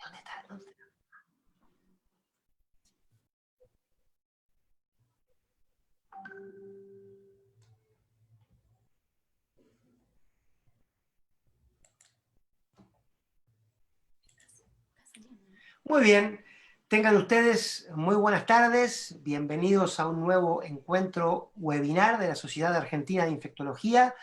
¿Dónde está? ¿Dónde está? Muy bien, tengan ustedes muy buenas tardes, bienvenidos a un nuevo encuentro webinar de la Sociedad Argentina de Infectología.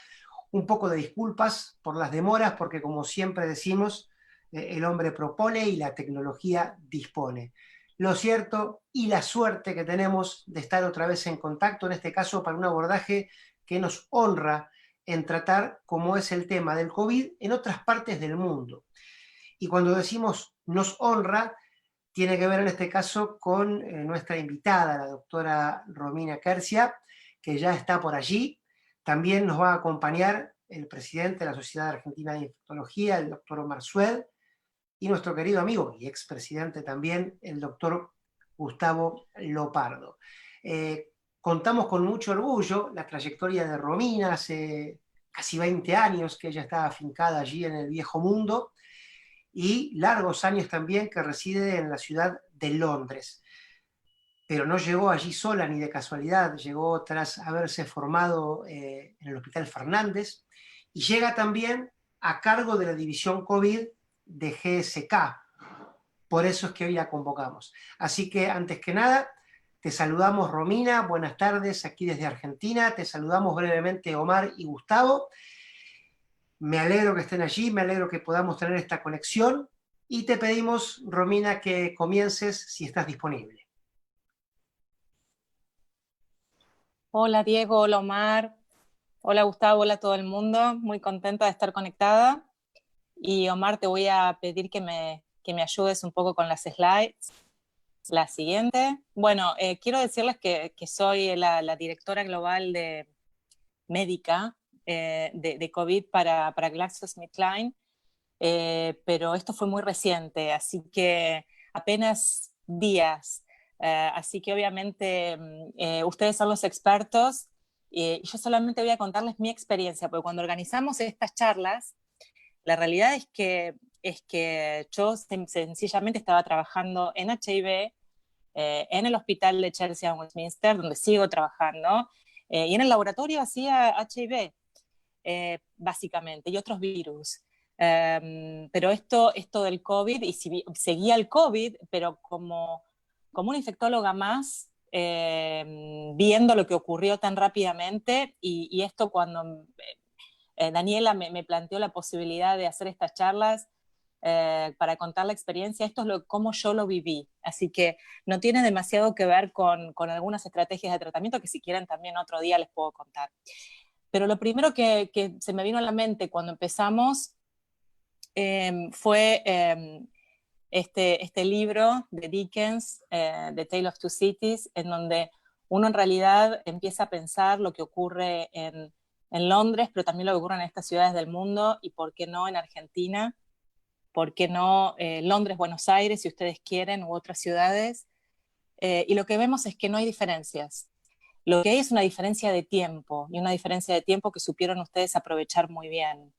Un poco de disculpas por las demoras, porque como siempre decimos, el hombre propone y la tecnología dispone. Lo cierto y la suerte que tenemos de estar otra vez en contacto, en este caso para un abordaje que nos honra en tratar como es el tema del COVID en otras partes del mundo. Y cuando decimos nos honra, tiene que ver en este caso con nuestra invitada, la doctora Romina Quercia, que ya está por allí. También nos va a acompañar el presidente de la Sociedad Argentina de Infectología, el doctor Omar Sued, y nuestro querido amigo y expresidente también, el doctor Gustavo Lopardo. Contamos con mucho orgullo la trayectoria de Romina, hace casi 20 años que ella está afincada allí en el viejo mundo, y largos años también que reside en la ciudad de Londres. Pero no llegó allí sola ni de casualidad, llegó tras haberse formado en el Hospital Fernández, y llega también a cargo de la división COVID de GSK. Por eso es que hoy la convocamos. Así que antes que nada, te saludamos Romina, buenas tardes aquí desde Argentina, te saludamos brevemente Omar y Gustavo. Me alegro que estén allí, me alegro que podamos tener esta conexión y te pedimos, Romina, que comiences si estás disponible. Hola Diego, hola Omar, hola Gustavo, hola a todo el mundo. Muy contenta de estar conectada. Y Omar, te voy a pedir que me ayudes un poco con las slides. La siguiente. Bueno, quiero decirles que soy la directora global de médica de COVID para GlaxoSmithKline, pero esto fue muy reciente, así que apenas días. Así que obviamente ustedes son los expertos y yo solamente voy a contarles mi experiencia, porque cuando organizamos estas charlas, la realidad es que yo sencillamente estaba trabajando en HIV, en el hospital de Chelsea en Westminster, donde sigo trabajando, y en el laboratorio hacía HIV, básicamente, y otros virus. Pero esto del COVID, y seguía el COVID, pero como una infectóloga más, viendo lo que ocurrió tan rápidamente, y esto cuando Daniela me planteó la posibilidad de hacer estas charlas para contar la experiencia, esto es cómo yo lo viví. Así que no tiene demasiado que ver con algunas estrategias de tratamiento que si quieren también otro día les puedo contar. Pero lo primero que se me vino a la mente cuando empezamos fue este libro de Dickens, The Tale of Two Cities, en donde uno en realidad empieza a pensar lo que ocurre en Londres, pero también lo que ocurre en estas ciudades del mundo, y por qué no en Argentina, por qué no Londres, Buenos Aires, si ustedes quieren, u otras ciudades. Y lo que vemos es que no hay diferencias. Lo que hay es una diferencia de tiempo, y una diferencia de tiempo que supieron ustedes aprovechar muy bien.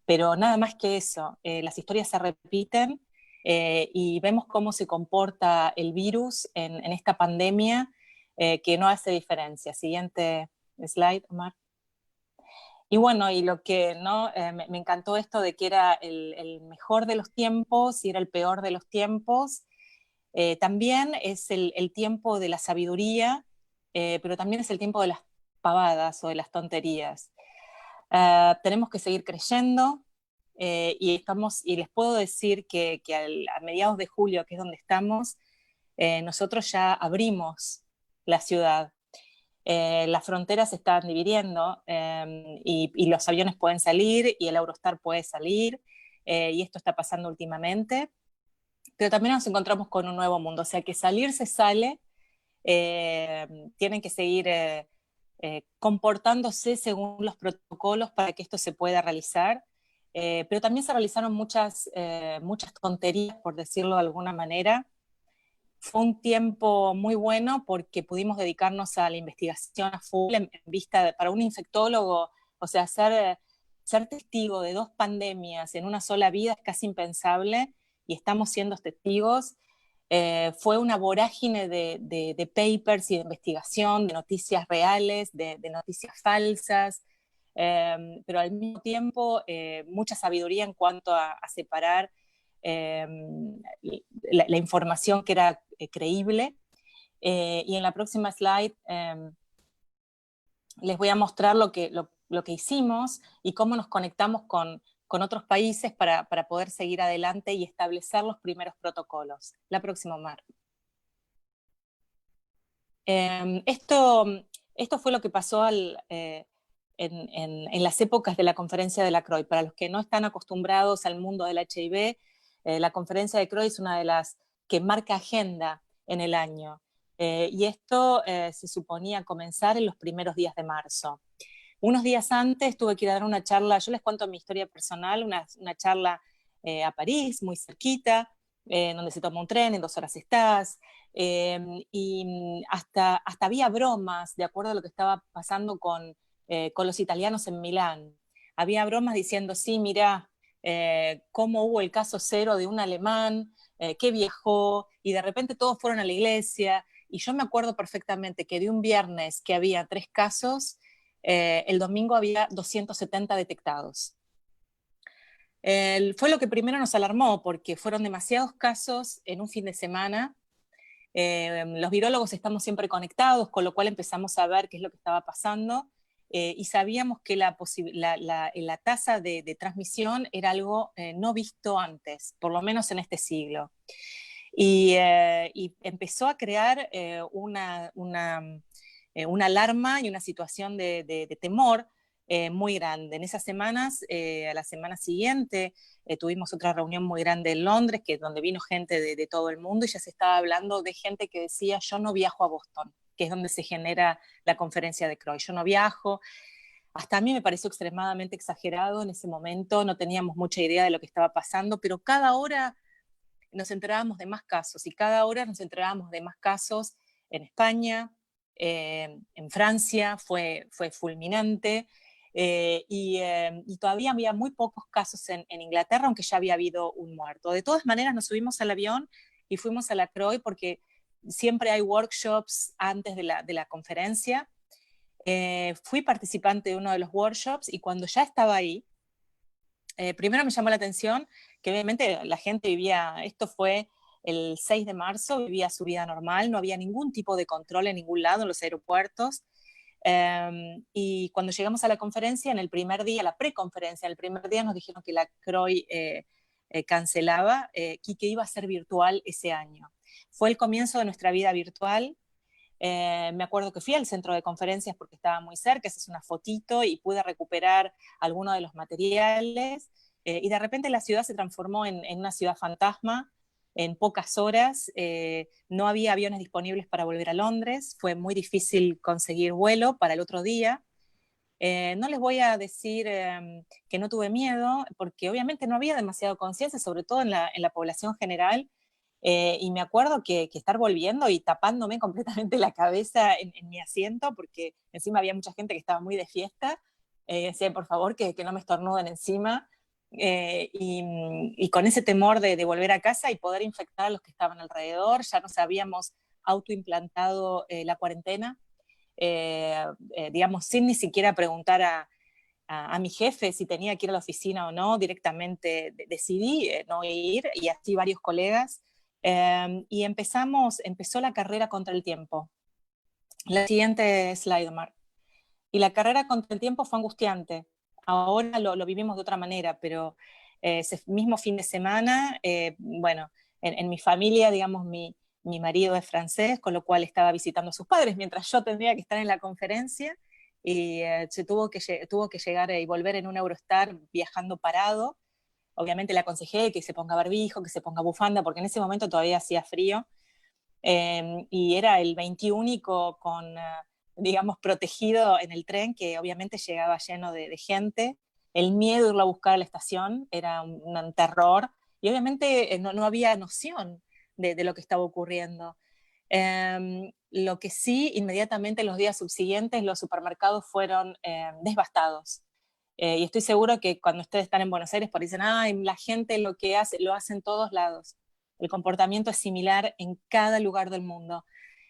Pero nada más que eso, las historias se repiten y vemos cómo se comporta el virus en esta pandemia que no hace diferencia. Siguiente slide, Omar. Y bueno, y lo que no me encantó esto de que era el mejor de los tiempos y era el peor de los tiempos. También es el tiempo de la sabiduría, pero también es el tiempo de las pavadas o de las tonterías. Tenemos que seguir creyendo y les puedo decir que a mediados de julio, que es donde estamos, nosotros ya abrimos la ciudad. Las fronteras se están dividiendo y los aviones pueden salir y el Eurostar puede salir y esto está pasando últimamente, pero también nos encontramos con un nuevo mundo, o sea que salir se sale, tienen que seguir comportándose según los protocolos para que esto se pueda realizar, pero también se realizaron muchas tonterías, por decirlo de alguna manera. Fue un tiempo muy bueno porque pudimos dedicarnos a la investigación a full en vista para un infectólogo, o sea, ser testigo de dos pandemias en una sola vida es casi impensable, y estamos siendo testigos. Fue una vorágine de papers y de investigación, de noticias reales, de noticias falsas, pero al mismo tiempo mucha sabiduría en cuanto a separar eh, la información que era creíble. Y en la próxima slide les voy a mostrar lo que hicimos y cómo nos conectamos con otros países para poder seguir adelante y establecer los primeros protocolos. La próxima, Mar. Esto fue lo que pasó en las épocas de la conferencia de la CROI. Para los que no están acostumbrados al mundo del HIV, la conferencia de CROI es una de las que marca agenda en el año. Y esto se suponía comenzar en los primeros días de marzo. Unos días antes tuve que ir a dar una charla, yo les cuento mi historia personal, una charla a París, muy cerquita, donde se toma un tren, en 2 horas estás, y hasta había bromas, de acuerdo a lo que estaba pasando con los italianos en Milán. Había bromas diciendo, sí, mira, cómo hubo el caso cero de un alemán que viajó, y de repente todos fueron a la iglesia, y yo me acuerdo perfectamente que de un viernes que había 3 casos, el domingo había 270 detectados. Fue lo que primero nos alarmó, porque fueron demasiados casos en un fin de semana. Los virólogos estamos siempre conectados, con lo cual empezamos a ver qué es lo que estaba pasando, y sabíamos que la tasa de transmisión era algo no visto antes, por lo menos en este siglo. Y empezó a crear una alarma y una situación de temor muy grande. En esas semanas, a la semana siguiente, tuvimos otra reunión muy grande en Londres, que es donde vino gente de todo el mundo, y ya se estaba hablando de gente que decía, yo no viajo a Boston, que es donde se genera la conferencia de CROI. Yo no viajo. Hasta a mí me pareció extremadamente exagerado en ese momento, no teníamos mucha idea de lo que estaba pasando, pero cada hora nos enterábamos de más casos, y cada hora nos enterábamos de más casos en España, en Francia, fue fulminante, y todavía había muy pocos casos en Inglaterra, aunque ya había habido un muerto. De todas maneras, nos subimos al avión y fuimos a la CROI, porque siempre hay workshops antes de la conferencia. Fui participante de uno de los workshops, y cuando ya estaba ahí, primero me llamó la atención que obviamente la gente vivía, esto fue el 6 de marzo, vivía su vida normal, no había ningún tipo de control en ningún lado en los aeropuertos. Y cuando llegamos a la conferencia, en el primer día, la preconferencia, en el primer día nos dijeron que la CROI cancelaba y que iba a ser virtual ese año. Fue el comienzo de nuestra vida virtual. Me acuerdo que fui al centro de conferencias porque estaba muy cerca, esa es una fotito, y pude recuperar algunos de los materiales, y de repente la ciudad se transformó en una ciudad fantasma en pocas horas. No había aviones disponibles para volver a Londres, fue muy difícil conseguir vuelo para el otro día. No les voy a decir que no tuve miedo, porque obviamente no había demasiada conciencia, sobre todo en la población general. Y me acuerdo que estar volviendo y tapándome completamente la cabeza en mi asiento, porque encima había mucha gente que estaba muy de fiesta. Decía, por favor, que no me estornuden encima. Y con ese temor de volver a casa y poder infectar a los que estaban alrededor. Ya nos habíamos autoimplantado la cuarentena, digamos, sin ni siquiera preguntar a mi jefe si tenía que ir a la oficina o no. Directamente decidí no ir, y así varios colegas. Y empezó la carrera contra el tiempo. La siguiente slide, Omar. Y la carrera contra el tiempo fue angustiante. Ahora lo vivimos de otra manera, pero ese mismo fin de semana, bueno, en mi familia, digamos, mi marido es francés, con lo cual estaba visitando a sus padres mientras yo tendría que estar en la conferencia, y se tuvo que llegar y volver en un Eurostar viajando parado. Obviamente le aconsejé que se ponga barbijo, que se ponga bufanda, porque en ese momento todavía hacía frío, y era el 21 con, digamos, protegido en el tren, que obviamente llegaba lleno de gente. El miedo de irlo a buscar a la estación era un terror, y obviamente no había noción de lo que estaba ocurriendo. Lo que sí, inmediatamente en los días subsiguientes, los supermercados fueron devastados. Y estoy seguro que cuando ustedes están en Buenos Aires, por ahí dicen, ay, la gente lo que hace, lo hace en todos lados. El comportamiento es similar en cada lugar del mundo.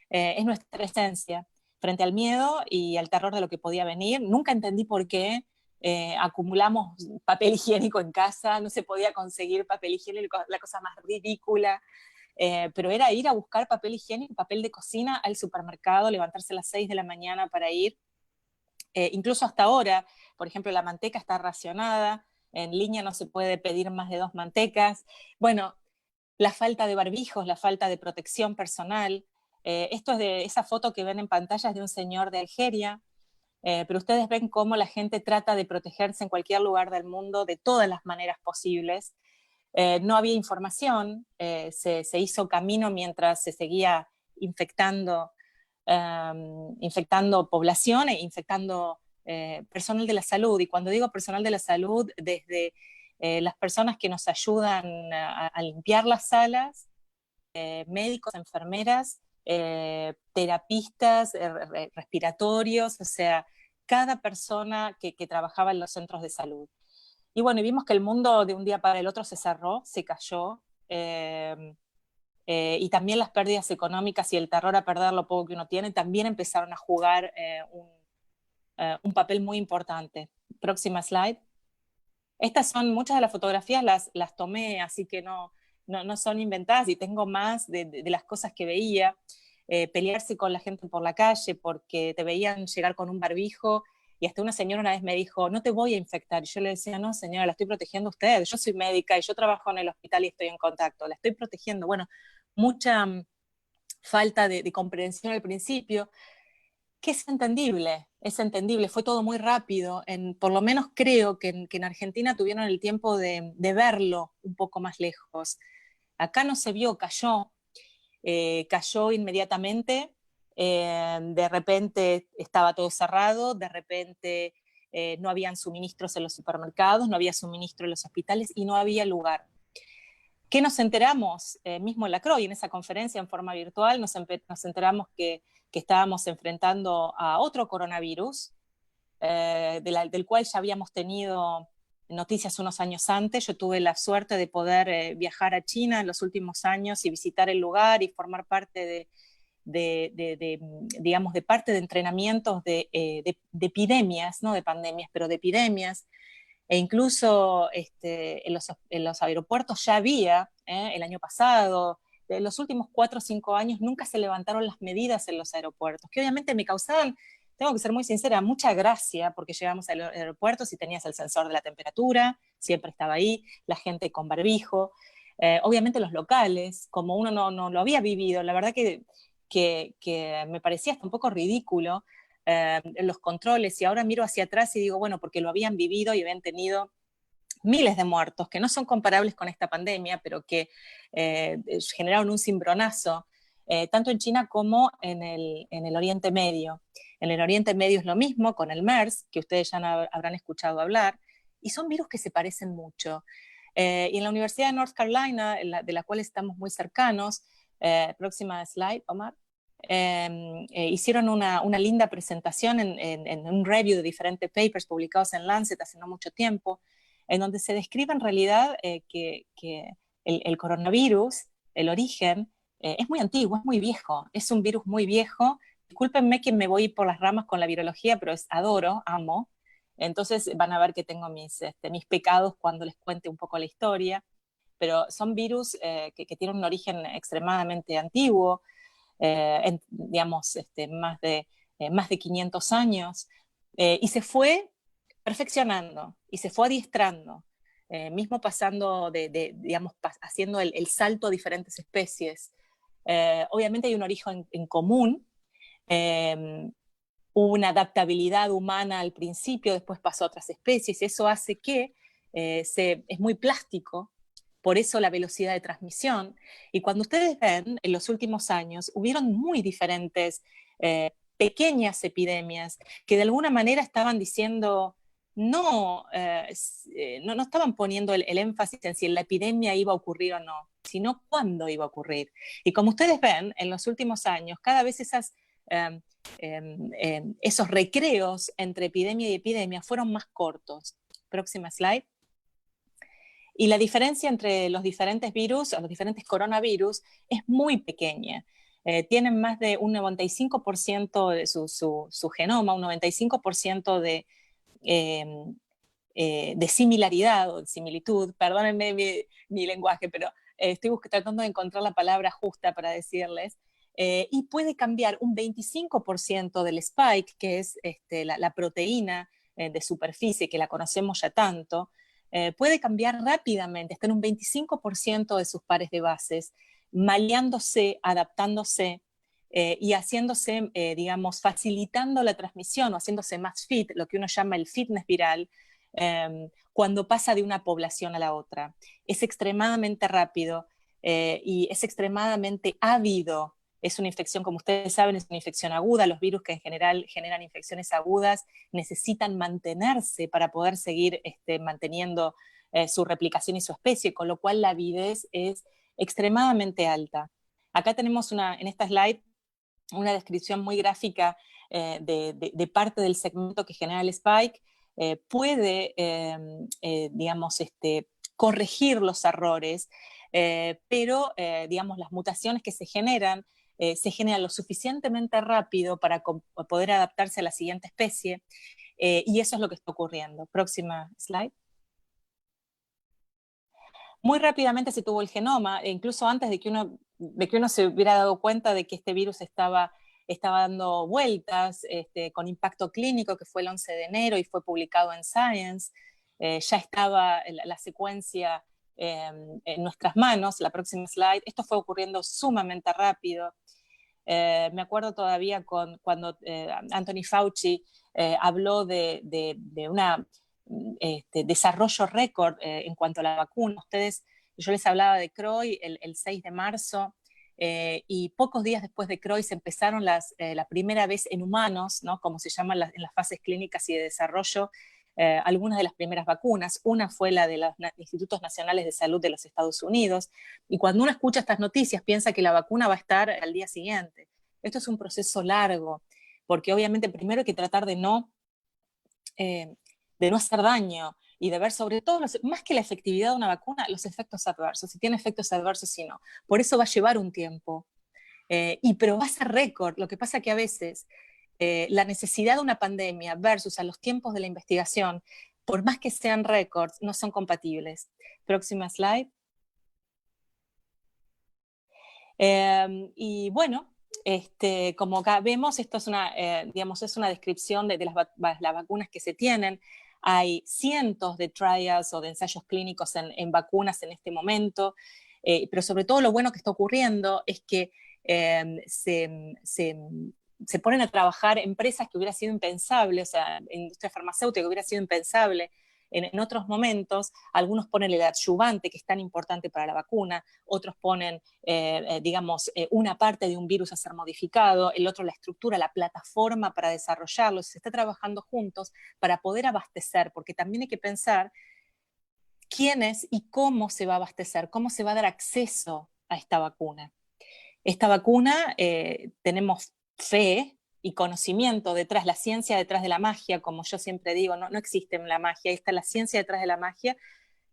Es nuestra esencia frente al miedo y al terror de lo que podía venir. Nunca entendí por qué acumulamos papel higiénico en casa, no se podía conseguir papel higiénico, la cosa más ridícula. Pero era ir a buscar papel higiénico, papel de cocina al supermercado, levantarse a las 6 de la mañana para ir. Incluso hasta ahora, por ejemplo, la manteca está racionada, en línea no se puede pedir más de 2 mantecas. Bueno, la falta de barbijos, la falta de protección personal. Esto es de esa foto que ven en pantalla, es de un señor de Algeria, pero ustedes ven cómo la gente trata de protegerse en cualquier lugar del mundo de todas las maneras posibles. No había información, se hizo camino mientras se seguía infectando, infectando población e infectando personal de la salud. Y cuando digo personal de la salud, desde las personas que nos ayudan a limpiar las salas, médicos, enfermeras, terapistas, respiratorios, o sea, cada persona que trabajaba en los centros de salud. Y bueno, y vimos que el mundo de un día para el otro se cerró, se cayó, y también las pérdidas económicas y el terror a perder lo poco que uno tiene también empezaron a jugar un papel muy importante. Próxima slide. Estas son muchas de las fotografías, las tomé, así que no son inventadas, y tengo más de las cosas que veía. Pelearse con la gente por la calle porque te veían llegar con un barbijo, y hasta una señora una vez me dijo, no te voy a infectar. Y yo le decía, no señora, la estoy protegiendo a usted, yo soy médica y yo trabajo en el hospital y estoy en contacto, la estoy protegiendo. Bueno, mucha falta de comprensión al principio, que es entendible, fue todo muy rápido. Por lo menos creo que en Argentina tuvieron el tiempo de verlo un poco más lejos. Acá no se vio, cayó inmediatamente, de repente estaba todo cerrado, de repente no habían suministros en los supermercados, no había suministro en los hospitales y no había lugar. ¿Qué nos enteramos? Mismo en la CROI, en esa conferencia en forma virtual, nos enteramos que estábamos enfrentando a otro coronavirus, del cual ya habíamos tenido noticias unos años antes. Yo tuve la suerte de poder viajar a China en los últimos años y visitar el lugar y formar parte digamos, de parte de entrenamientos de epidemias, no de pandemias, pero de epidemias. E incluso en los aeropuertos ya había, el año pasado, en los últimos 4 o 5 años, nunca se levantaron las medidas en los aeropuertos, que obviamente me causaban, tengo que ser muy sincera, mucha gracia, porque llegamos al aeropuerto y tenías el sensor de la temperatura, siempre estaba ahí, la gente con barbijo, obviamente los locales, como uno no lo había vivido, la verdad que me parecía hasta un poco ridículo los controles, y ahora miro hacia atrás y digo, bueno, porque lo habían vivido y habían tenido miles de muertos, que no son comparables con esta pandemia, pero que generaron un cimbronazo, tanto en China como en el Oriente Medio. En el Oriente Medio es lo mismo con el MERS, que ustedes ya habrán escuchado hablar, y son virus que se parecen mucho. Y en la Universidad de North Carolina, de la cual estamos muy cercanos, próxima slide, Omar, hicieron una linda presentación en un review de diferentes papers publicados en Lancet hace no mucho tiempo, en donde se describe en realidad que el coronavirus, el origen, es muy antiguo, es muy viejo, es un virus muy viejo. Discúlpenme que me voy por las ramas con la virología, pero adoro, amo. Entonces van a ver que tengo mis pecados cuando les cuente un poco la historia, pero son virus que tienen un origen extremadamente antiguo, digamos, más de 500 años, y se fue perfeccionando y se fue adiestrando, mismo pasando digamos, haciendo el salto a diferentes especies. Obviamente hay un origen en común, hubo una adaptabilidad humana al principio, después pasó a otras especies, y eso hace que es muy plástico, por eso la velocidad de transmisión. Y cuando ustedes ven, en los últimos años, hubieron muy diferentes pequeñas epidemias que de alguna manera estaban diciendo, no estaban poniendo el énfasis en si la epidemia iba a ocurrir o no, sino cuándo iba a ocurrir. Y como ustedes ven, en los últimos años, cada vez esas esos recreos entre epidemia y epidemia fueron más cortos. Próxima slide. Y la diferencia entre los diferentes virus, o los diferentes coronavirus, es muy pequeña. Tienen más de un 95% de su genoma, un 95% de similaridad o de similitud. Perdónenme mi lenguaje, pero estoy tratando de encontrar la palabra justa para decirles. Y puede cambiar un 25% del spike, que es la proteína de superficie, que la conocemos ya tanto, puede cambiar rápidamente, está en un 25% de sus pares de bases, maleándose, adaptándose y haciéndose, digamos, facilitando la transmisión o haciéndose más fit, lo que uno llama el fitness viral, cuando pasa de una población a la otra. Es extremadamente rápido y es extremadamente ávido. Es una infección, como ustedes saben, es una infección aguda. Los virus que en general generan infecciones agudas necesitan mantenerse para poder seguir manteniendo su replicación y su especie, con lo cual la avidez es extremadamente alta. Acá tenemos en esta slide una descripción muy gráfica de parte del segmento que genera el spike. Puede, digamos, corregir los errores, pero, digamos, las mutaciones que se generan lo suficientemente rápido para poder adaptarse a la siguiente especie, y eso es lo que está ocurriendo. Próxima slide. Muy rápidamente se tuvo el genoma, e incluso antes de que uno se hubiera dado cuenta de que este virus estaba dando vueltas con impacto clínico, que fue el 11 de enero y fue publicado en Science. Ya estaba la secuencia en nuestras manos. La próxima slide. Esto fue ocurriendo sumamente rápido. Me acuerdo todavía cuando Anthony Fauci habló de una desarrollo récord en cuanto a la vacuna. Yo les hablaba de CROI el 6 de marzo, y pocos días después de CROI se empezaron la primera vez en humanos, ¿no? Como se llaman en las fases clínicas y de desarrollo, algunas de las primeras vacunas. Una fue la de los Institutos Nacionales de Salud de los Estados Unidos, y cuando uno escucha estas noticias piensa que la vacuna va a estar al día siguiente. Esto es un proceso largo, porque obviamente primero hay que tratar de no hacer daño y de ver sobre todo, más que la efectividad de una vacuna, los efectos adversos, si tiene efectos adversos, si no. Por eso va a llevar un tiempo, pero va a ser récord. Lo que pasa que a veces la necesidad de una pandemia versus a los tiempos de la investigación, por más que sean récords, no son compatibles. Próxima slide. Y bueno, como acá vemos, esto es digamos, es una descripción de las vacunas que se tienen. Hay cientos de trials o de ensayos clínicos en vacunas en este momento, pero sobre todo lo bueno que está ocurriendo es que se ponen a trabajar empresas que hubiera sido impensable, o sea, industria farmacéutica que hubiera sido impensable en otros momentos. Algunos ponen el adyuvante, que es tan importante para la vacuna, otros ponen, digamos, una parte de un virus a ser modificado, el otro la estructura, la plataforma para desarrollarlo. Se está trabajando juntos para poder abastecer, porque también hay que pensar quiénes y cómo se va a abastecer, cómo se va a dar acceso a esta vacuna. Esta vacuna, tenemos fe y conocimiento detrás, la ciencia detrás de la magia, como yo siempre digo, no existe la magia, está la ciencia detrás de la magia,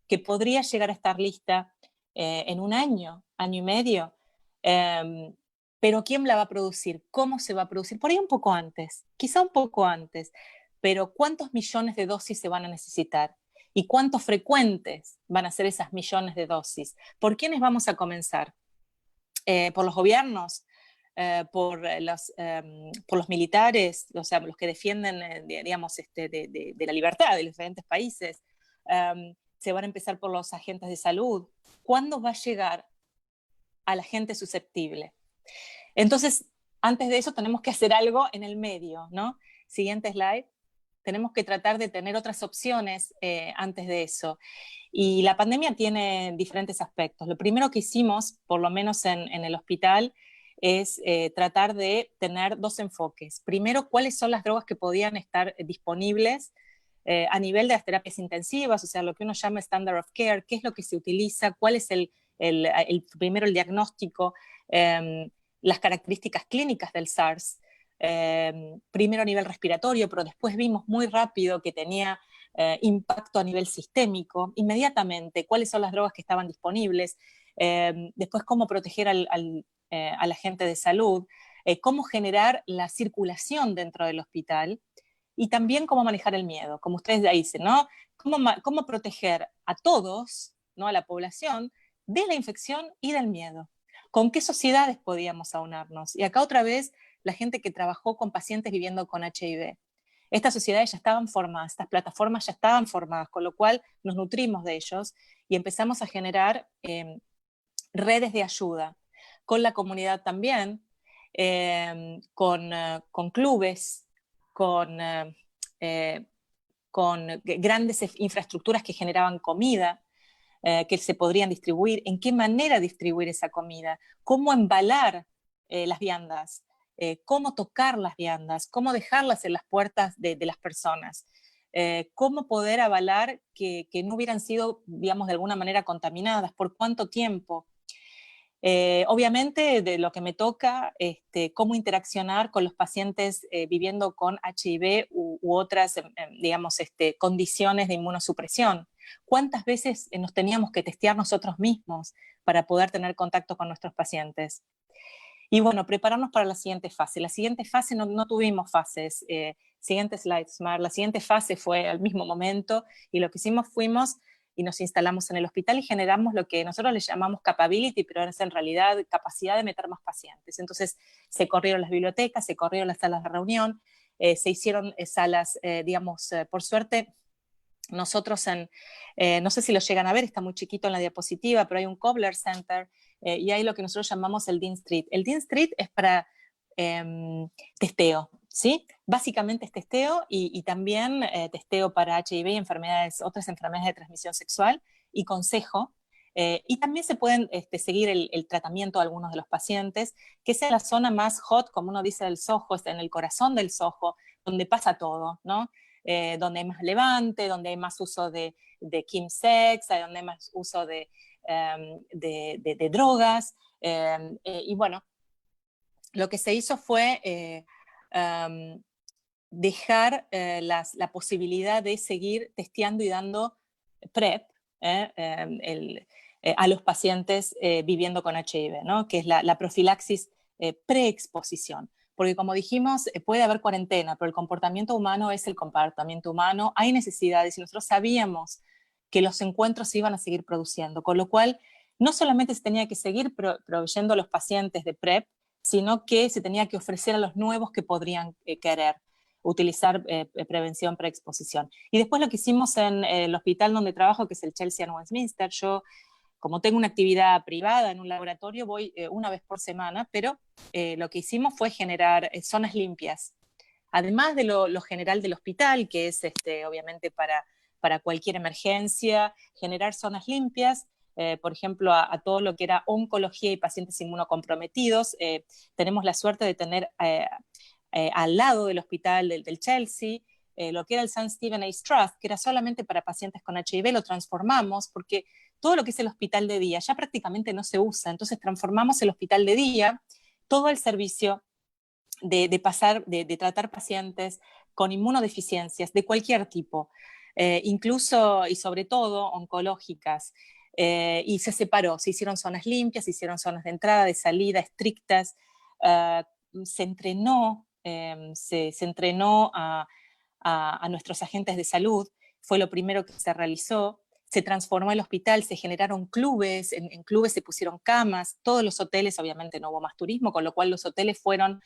que podría llegar a estar lista en un año y medio. Pero ¿quién la va a producir? ¿Cómo se va a producir? Por ahí un poco antes, quizá un poco antes, pero ¿cuántos millones de dosis se van a necesitar? ¿Y cuántos frecuentes van a ser esas millones de dosis? ¿Por quiénes vamos a comenzar? ¿Por los gobiernos? Por los militares, o sea, los que defienden, digamos, de la libertad de los diferentes países. Se van a empezar por los agentes de salud. ¿Cuándo va a llegar a la gente susceptible? Entonces, antes de eso tenemos que hacer algo en el medio, ¿no? Siguiente slide. Tenemos que tratar de tener otras opciones antes de eso. Y la pandemia tiene diferentes aspectos. Lo primero que hicimos, por lo menos en el hospital, es tratar de tener dos enfoques. Primero, cuáles son las drogas que podían estar disponibles a nivel de las terapias intensivas, o sea, lo que uno llama standard of care, qué es lo que se utiliza, cuál es primero el diagnóstico, las características clínicas del SARS, primero a nivel respiratorio, pero después vimos muy rápido que tenía impacto a nivel sistémico, inmediatamente, cuáles son las drogas que estaban disponibles, después cómo proteger a la gente de salud, cómo generar la circulación dentro del hospital y también cómo manejar el miedo, como ustedes ya dicen, ¿no? Cómo proteger a todos, ¿no? A la población, de la infección y del miedo. ¿Con qué sociedades podíamos aunarnos? Y acá otra vez la gente que trabajó con pacientes viviendo con HIV. Estas sociedades ya estaban formadas, estas plataformas ya estaban formadas, con lo cual nos nutrimos de ellos y empezamos a generar redes de ayuda con la comunidad también, con clubes, con, con grandes infraestructuras que generaban comida, que se podrían distribuir, en qué manera distribuir esa comida, cómo embalar las viandas, cómo tocar las viandas, cómo dejarlas en las puertas de las personas, cómo poder avalar que no hubieran sido, digamos, de alguna manera contaminadas, por cuánto tiempo. Obviamente, de lo que me toca, cómo interaccionar con los pacientes viviendo con HIV u otras, digamos, condiciones de inmunosupresión. ¿Cuántas veces nos teníamos que testear nosotros mismos para poder tener contacto con nuestros pacientes? Y bueno, prepararnos para la siguiente fase. La siguiente fase no tuvimos fases. Siguiente slide, Smart. La siguiente fase fue al mismo momento y lo que hicimos fuimos y nos instalamos en el hospital y generamos lo que nosotros le llamamos capability, pero es en realidad capacidad de meter más pacientes. Entonces se corrieron las bibliotecas, se corrieron las salas de reunión, se hicieron salas, digamos, por suerte, nosotros no sé si lo llegan a ver, está muy chiquito en la diapositiva, pero hay un Cobbler Center y hay lo que nosotros llamamos el Dean Street. El Dean Street es para testeo, ¿sí? Básicamente es testeo y también testeo para HIV y otras enfermedades de transmisión sexual y consejo. Y también se pueden seguir el tratamiento de algunos de los pacientes, que es en la zona más hot, como uno dice, del Soho, está en el corazón del Soho, donde pasa todo, ¿no? Donde hay más levante, donde hay más uso de chemsex, donde hay más uso de drogas. Y bueno, lo que se hizo fue dejar la posibilidad de seguir testeando y dando PrEP a los pacientes viviendo con HIV, ¿no? Que es la profilaxis preexposición. Porque como dijimos, puede haber cuarentena, pero el comportamiento humano es el comportamiento humano. Hay necesidades y nosotros sabíamos que los encuentros se iban a seguir produciendo, con lo cual no solamente se tenía que seguir proveyendo a los pacientes de PrEP, sino que se tenía que ofrecer a los nuevos que podrían querer utilizar prevención preexposición. Y después lo que hicimos en el hospital donde trabajo, que es el Chelsea and Westminster, yo como tengo una actividad privada en un laboratorio, voy una vez por semana, pero lo que hicimos fue generar zonas limpias. Además de lo general del hospital, que es obviamente para cualquier emergencia, generar zonas limpias, por ejemplo, a todo lo que era oncología y pacientes inmunocomprometidos. Tenemos la suerte de tener al lado del hospital del Chelsea, lo que era el St. Stephen Ace Trust, que era solamente para pacientes con HIV, lo transformamos porque todo lo que es el hospital de día ya prácticamente no se usa, entonces transformamos el hospital de día, todo el servicio de tratar pacientes con inmunodeficiencias de cualquier tipo, incluso y sobre todo oncológicas, y se separó, se hicieron zonas limpias, se hicieron zonas de entrada, de salida estrictas, se entrenó, se entrenó a nuestros agentes de salud, fue lo primero que se realizó. Se transformó el hospital, se generaron clubes, en clubes se pusieron camas, todos los hoteles, obviamente no hubo más turismo, con lo cual los hoteles fueron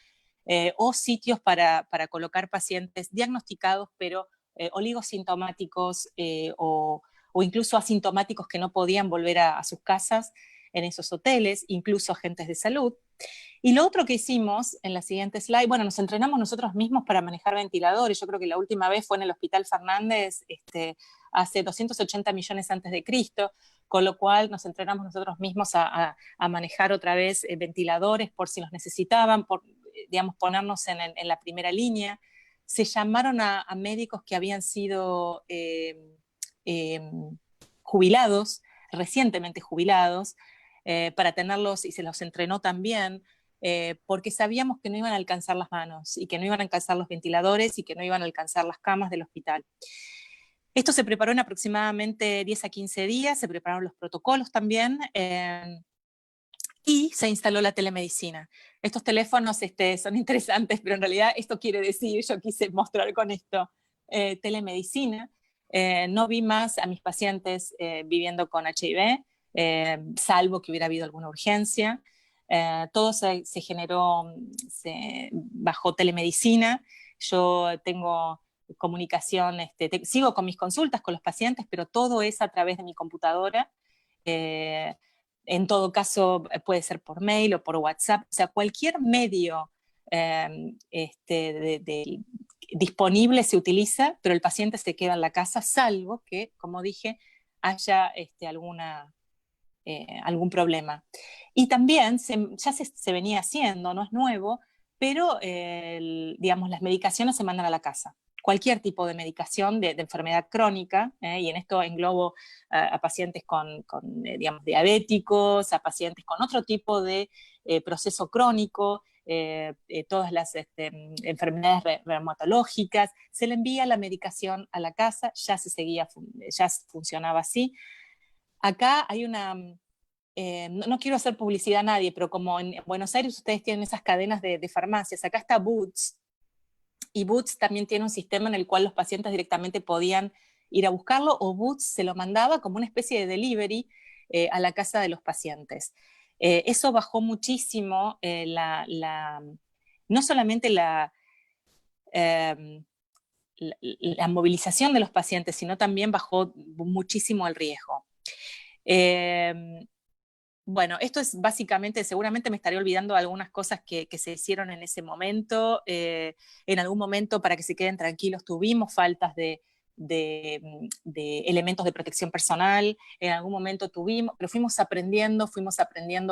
o sitios para colocar pacientes diagnosticados, pero oligosintomáticos o incluso asintomáticos que no podían volver a sus casas en esos hoteles, incluso agentes de salud. Y lo otro que hicimos en la siguiente slide, bueno, nos entrenamos nosotros mismos para manejar ventiladores. Yo creo que la última vez fue en el Hospital Fernández, hace 280 millones antes de Cristo, con lo cual nos entrenamos nosotros mismos a manejar otra vez ventiladores por si los necesitaban, por, digamos, ponernos en la primera línea. Se llamaron a médicos que habían sido jubilados, recientemente jubilados, para tenerlos, y se los entrenó también. porque sabíamos que no iban a alcanzar las manos y que no iban a alcanzar los ventiladores y que no iban a alcanzar las camas del hospital. Esto se preparó en aproximadamente 10 a 15 días, se prepararon los protocolos también, y se instaló la telemedicina. Estos teléfonos son interesantes, pero en realidad esto quiere decir, yo quise mostrar con esto, telemedicina. No vi más a mis pacientes viviendo con HIV, salvo que hubiera habido alguna urgencia. Todo se generó bajo telemedicina. Yo tengo comunicación, sigo con mis consultas con los pacientes, pero todo es a través de mi computadora. En todo caso, puede ser por mail o por WhatsApp, o sea, cualquier medio disponible se utiliza, pero el paciente se queda en la casa, salvo que, como dije, haya algún problema. Y también ya se venía haciendo, no es nuevo, pero digamos, las medicaciones se mandan a la casa. Cualquier tipo de medicación de enfermedad crónica, y en esto englobo a pacientes digamos, diabéticos, a pacientes con otro tipo de proceso crónico, todas las enfermedades reumatológicas, se le envía la medicación a la casa, ya funcionaba así. Acá hay no quiero hacer publicidad a nadie, pero como en Buenos Aires ustedes tienen esas cadenas de farmacias, acá está Boots, y Boots también tiene un sistema en el cual los pacientes directamente podían ir a buscarlo, o Boots se lo mandaba como una especie de delivery a la casa de los pacientes. Eso bajó muchísimo no solamente eh, la movilización de los pacientes, sino también bajó muchísimo el riesgo. Bueno, esto es básicamente, seguramente me estaré olvidando de algunas cosas que se hicieron en ese momento. En algún momento, para que se queden tranquilos, tuvimos faltas de elementos de protección personal. En algún momento tuvimos, pero fuimos aprendiendo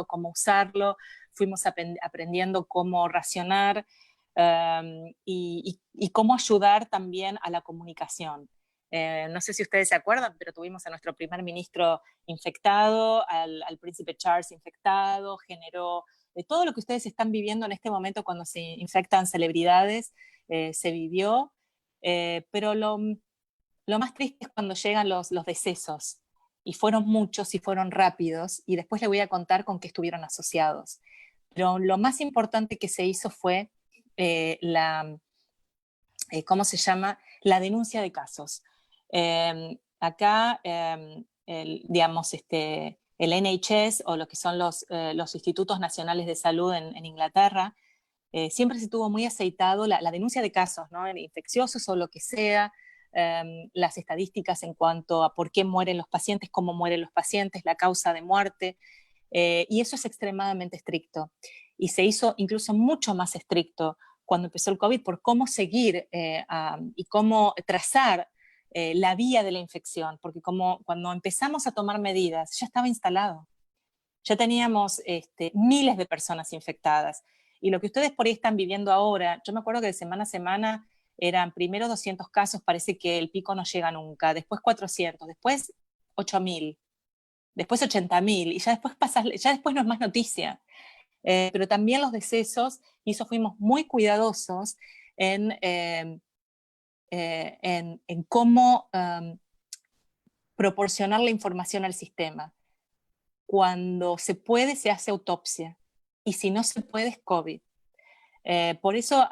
cómo usarlo, fuimos aprendiendo cómo racionar, y cómo ayudar también a la comunicación. No sé si ustedes se acuerdan, pero tuvimos a nuestro primer ministro infectado, al príncipe Charles infectado, generó todo lo que ustedes están viviendo en este momento cuando se infectan celebridades, se vivió, pero lo más triste es cuando llegan los decesos, y fueron muchos y fueron rápidos, y después les voy a contar con qué estuvieron asociados. Pero lo más importante que se hizo fue ¿cómo se llama? La denuncia de casos. Acá, digamos, el NHS, o lo que son los Institutos Nacionales de Salud en Inglaterra, siempre se tuvo muy aceitado la denuncia de casos, ¿no? Infecciosos o lo que sea, las estadísticas en cuanto a por qué mueren los pacientes, cómo mueren los pacientes, la causa de muerte, y eso es extremadamente estricto. Y se hizo incluso mucho más estricto cuando empezó el COVID, por cómo seguir y cómo trazar la vía de la infección, porque cuando empezamos a tomar medidas, ya estaba instalado. Ya teníamos miles de personas infectadas. Y lo que ustedes por ahí están viviendo ahora, yo me acuerdo que de semana a semana eran primero 200 casos, parece que el pico no llega nunca, después 400, después 8.000, después 80.000, y ya después no es más noticia. Pero también los decesos, y eso fuimos muy cuidadosos en cómo proporcionar la información al sistema. Cuando se puede, se hace autopsia, y si no se puede, es COVID. Por eso,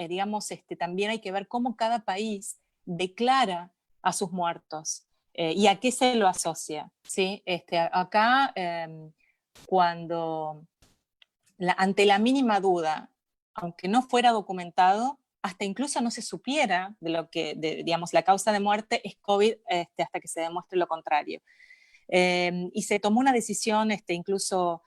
digamos, también hay que ver cómo cada país declara a sus muertos y a qué se lo asocia, ¿sí? Acá, ante la mínima duda, aunque no fuera documentado, hasta incluso no se supiera digamos, la causa de muerte es COVID, hasta que se demuestre lo contrario. Y se tomó una decisión incluso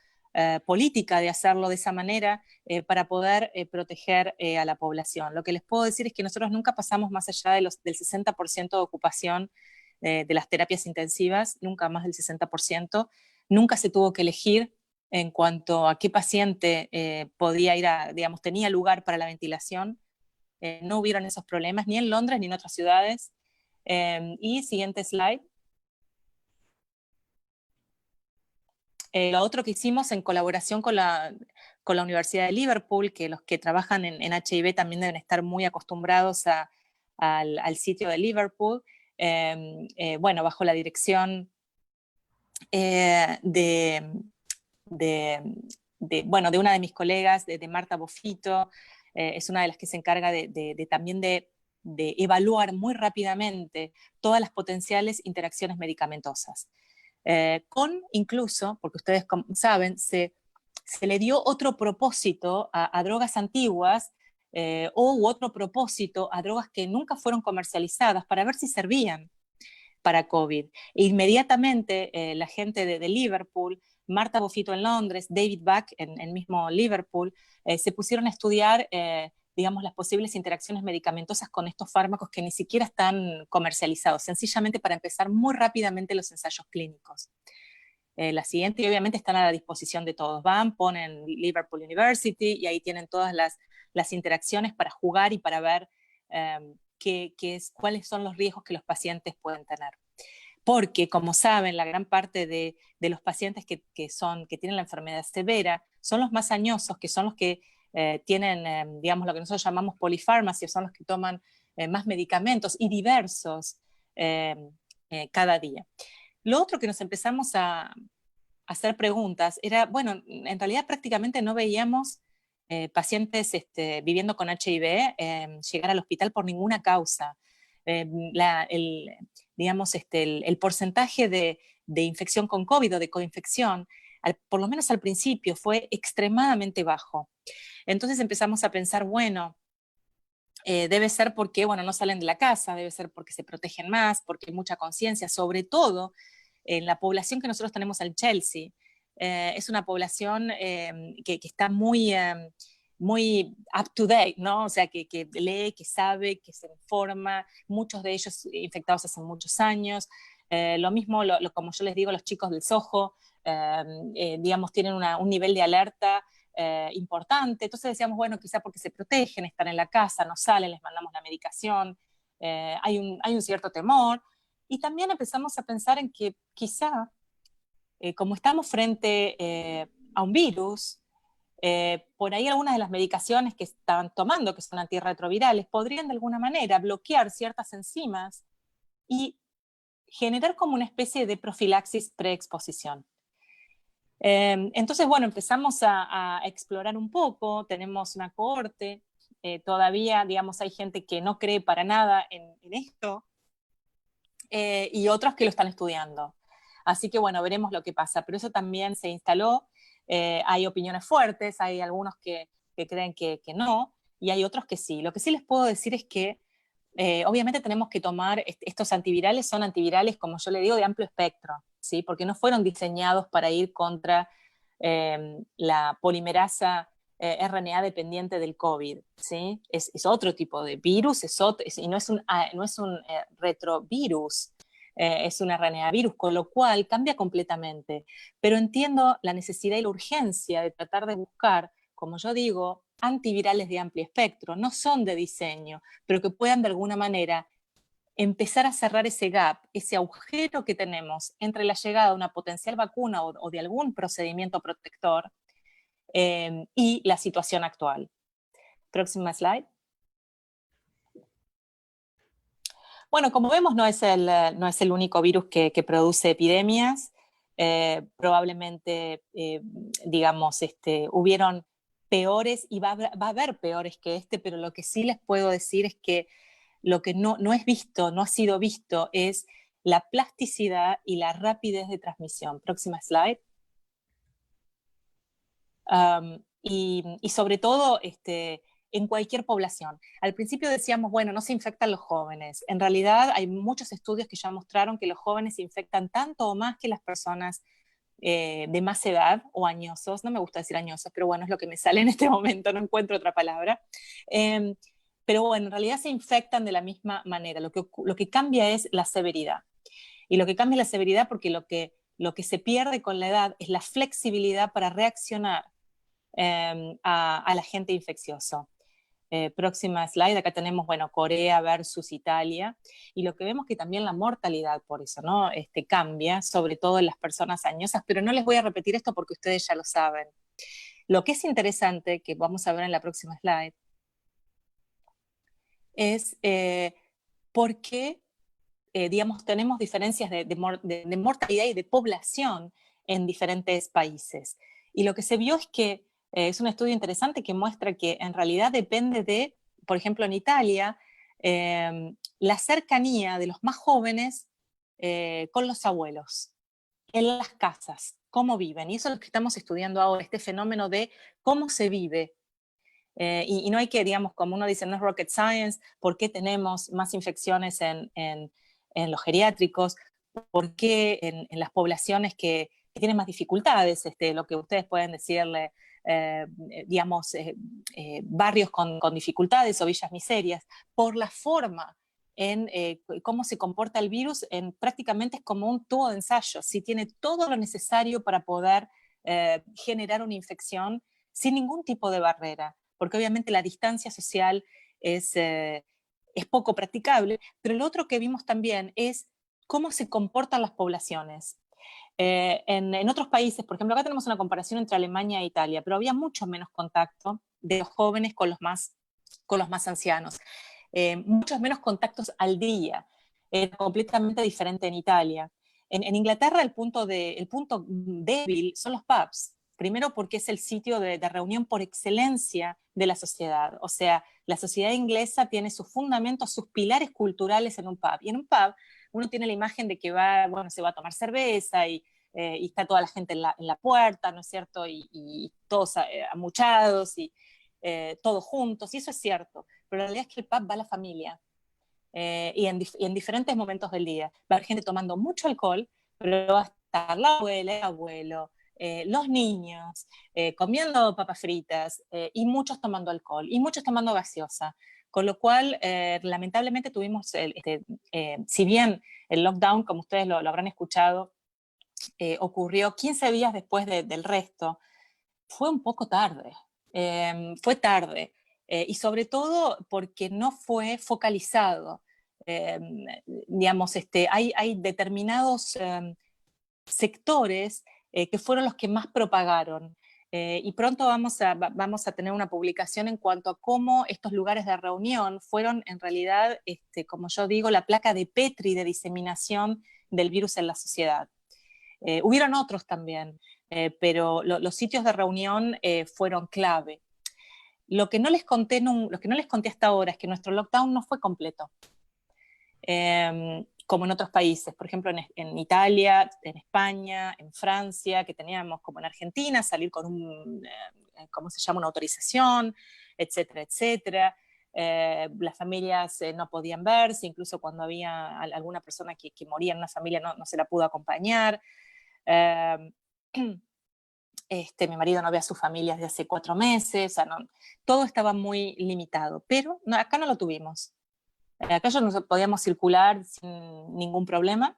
política de hacerlo de esa manera para poder proteger a la población. Lo que les puedo decir es que nosotros nunca pasamos más allá del 60% de ocupación de las terapias intensivas, nunca más del 60%. Nunca se tuvo que elegir en cuanto a qué paciente podía digamos, tenía lugar para la ventilación. No hubieron esos problemas ni en Londres ni en otras ciudades. Y siguiente slide. Lo otro que hicimos en colaboración con con la Universidad de Liverpool, que los que trabajan en HIV también deben estar muy acostumbrados al sitio de Liverpool, bueno, bajo la dirección de, bueno, de una de mis colegas, de Marta Bofito. Es una de las que se encarga también de evaluar muy rápidamente todas las potenciales interacciones medicamentosas. Con incluso, porque ustedes saben, se le dio otro propósito a drogas antiguas u otro propósito a drogas que nunca fueron comercializadas para ver si servían para COVID. E inmediatamente la gente de Liverpool, Marta Bofito en Londres, David Buck en mismo Liverpool, se pusieron a estudiar digamos, las posibles interacciones medicamentosas con estos fármacos que ni siquiera están comercializados, sencillamente para empezar muy rápidamente los ensayos clínicos. La siguiente, y obviamente están a la disposición de todos. Van, ponen Liverpool University y ahí tienen todas las interacciones para jugar y para ver cuáles son los riesgos que los pacientes pueden tener. Porque, como saben, la gran parte de los pacientes que tienen la enfermedad severa son los más añosos, que son los que tienen, digamos, lo que nosotros llamamos polifarmacia, son los que toman más medicamentos y diversos cada día. Lo otro que nos empezamos a hacer preguntas era, bueno, en realidad prácticamente no veíamos pacientes viviendo con HIV llegar al hospital por ninguna causa. Digamos, el porcentaje de infección con COVID o de coinfección, por lo menos al principio, fue extremadamente bajo. Entonces empezamos a pensar, bueno, debe ser porque, bueno, no salen de la casa, debe ser porque se protegen más, porque hay mucha conciencia, sobre todo en la población que nosotros tenemos en Chelsea. Es una población que está muy up to date, ¿no? O sea, que lee, que sabe, que se informa, muchos de ellos infectados hace muchos años. Lo mismo, como yo les digo, los chicos del Soho, digamos, tienen un nivel de alerta importante. Entonces decíamos, bueno, quizá porque se protegen, están en la casa, no salen, les mandamos la medicación, hay un cierto temor. Y también empezamos a pensar en que quizá, como estamos frente a un virus, por ahí algunas de las medicaciones que están tomando, que son antirretrovirales, podrían de alguna manera bloquear ciertas enzimas y generar como una especie de profilaxis preexposición. Entonces, bueno, empezamos a explorar un poco, tenemos una cohorte, todavía, digamos, hay gente que no cree para nada en esto, y otros que lo están estudiando. Así que, bueno, veremos lo que pasa, pero eso también se instaló, hay opiniones fuertes, hay algunos que creen que no, y hay otros que sí. Lo que sí les puedo decir es que obviamente tenemos que tomar, estos antivirales son antivirales, como yo le digo, de amplio espectro, ¿sí? Porque no fueron diseñados para ir contra la polimerasa RNA dependiente del COVID, ¿sí? Es otro tipo de virus, y no es un retrovirus, es un RNA virus, con lo cual cambia completamente. Pero entiendo la necesidad y la urgencia de tratar de buscar, como yo digo, antivirales de amplio espectro, no son de diseño, pero que puedan de alguna manera empezar a cerrar ese gap, ese agujero que tenemos entre la llegada de una potencial vacuna o de algún procedimiento protector y la situación actual. Próxima slide. Bueno, como vemos, no es el único virus que produce epidemias. Probablemente, digamos, hubieron peores y va a haber peores que pero lo que sí les puedo decir es que lo que no es visto, no ha sido visto, es la plasticidad y la rapidez de transmisión. Próxima slide. Y sobre todo en cualquier población. Al principio decíamos, bueno, no se infectan los jóvenes. En realidad hay muchos estudios que ya mostraron que los jóvenes se infectan tanto o más que las personas de más edad o añosos. No me gusta decir añosos, pero bueno, es lo que me sale en este momento, no encuentro otra palabra. Pero bueno, en realidad se infectan de la misma manera. Lo que cambia es la severidad. Y lo que cambia es la severidad porque lo que se pierde con la edad es la flexibilidad para reaccionar al agente infeccioso. Próxima slide, acá tenemos, bueno, Corea versus Italia, y lo que vemos que también la mortalidad por eso, ¿no? Cambia, sobre todo en las personas añosas, pero no les voy a repetir esto porque ustedes ya lo saben. Lo que es interesante, que vamos a ver en la próxima slide, es por qué, digamos, tenemos diferencias de mortalidad y de población en diferentes países. Y lo que se vio es que es un estudio interesante que muestra que en realidad depende de, por ejemplo, en Italia, la cercanía de los más jóvenes con los abuelos, en las casas, cómo viven. Y eso es lo que estamos estudiando ahora, este fenómeno de cómo se vive. Y no hay que, digamos, como uno dice, no es rocket science, ¿por qué tenemos más infecciones en los geriátricos? ¿Por qué en las poblaciones que tienen más dificultades, lo que ustedes pueden decirle, digamos, barrios con dificultades o villas miserias? Por la forma en cómo se comporta el virus, prácticamente es como un tubo de ensayo, si tiene todo lo necesario para poder generar una infección sin ningún tipo de barrera, porque obviamente la distancia social es poco practicable, pero lo otro que vimos también es cómo se comportan las poblaciones. En otros países, por ejemplo, acá tenemos una comparación entre Alemania e Italia, pero había mucho menos contacto de los jóvenes con los más ancianos, muchos menos contactos al día, completamente diferente en Italia. En Inglaterra el punto débil son los pubs, primero porque es el sitio de reunión por excelencia de la sociedad, o sea, la sociedad inglesa tiene sus fundamentos, sus pilares culturales en un pub, y en un pub uno tiene la imagen de que bueno, se va a tomar cerveza y está toda la gente en la puerta, ¿no es cierto? Y todos amuchados y todos juntos, y eso es cierto, pero la realidad es que el pub va a la familia y en diferentes momentos del día. Va a haber gente tomando mucho alcohol, pero va a estar la abuela, el abuelo, los niños, comiendo papas fritas y muchos tomando alcohol y muchos tomando gaseosa. Con lo cual, lamentablemente tuvimos, si bien el lockdown, como ustedes lo habrán escuchado, ocurrió 15 días después del resto, fue un poco tarde, fue tarde, y sobre todo porque no fue focalizado. Eh, digamos, hay determinados sectores que fueron los que más propagaron. Y pronto vamos a tener una publicación en cuanto a cómo estos lugares de reunión fueron en realidad, como yo digo, la placa de Petri de diseminación del virus en la sociedad. Hubieron otros también, pero los sitios de reunión fueron clave. Lo que no les conté, lo que no les conté hasta ahora es que nuestro lockdown no fue completo, como en otros países, por ejemplo en Italia, en España, en Francia, que teníamos como en Argentina, salir con ¿cómo se llama? Una autorización, etcétera, etcétera. Las familias no podían verse, incluso cuando había alguna persona que moría en una familia no se la pudo acompañar. Eh, mi marido no ve a su familia desde hace 4 meses, o sea, todo estaba muy limitado, pero acá no lo tuvimos. Acá ya no podíamos circular sin ningún problema,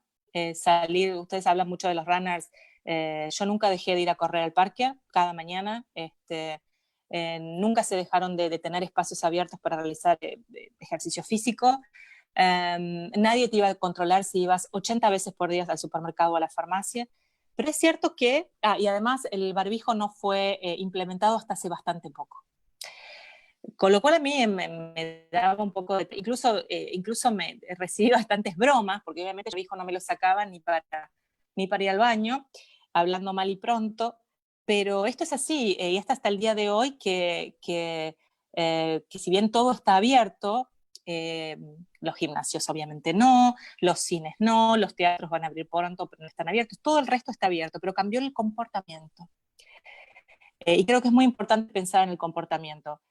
salir, ustedes hablan mucho de los runners, yo nunca dejé de ir a correr al parque cada mañana, nunca se dejaron de tener espacios abiertos para realizar ejercicio físico. Nadie te iba a controlar si ibas 80 veces por día al supermercado o a la farmacia. Pero es cierto que, y además el barbijo no fue implementado hasta hace bastante poco. Con lo cual a mí me daba un poco de... Incluso me recibí bastantes bromas, porque obviamente el barbijo no me lo sacaba ni para ir al baño, hablando mal y pronto. Pero esto es así, y hasta el día de hoy que si bien todo está abierto, los gimnasios obviamente no, los cines no, los teatros van a abrir pronto, pero no están abiertos, todo el resto está abierto, pero cambió el comportamiento. Y creo que es muy importante pensar en el comportamiento.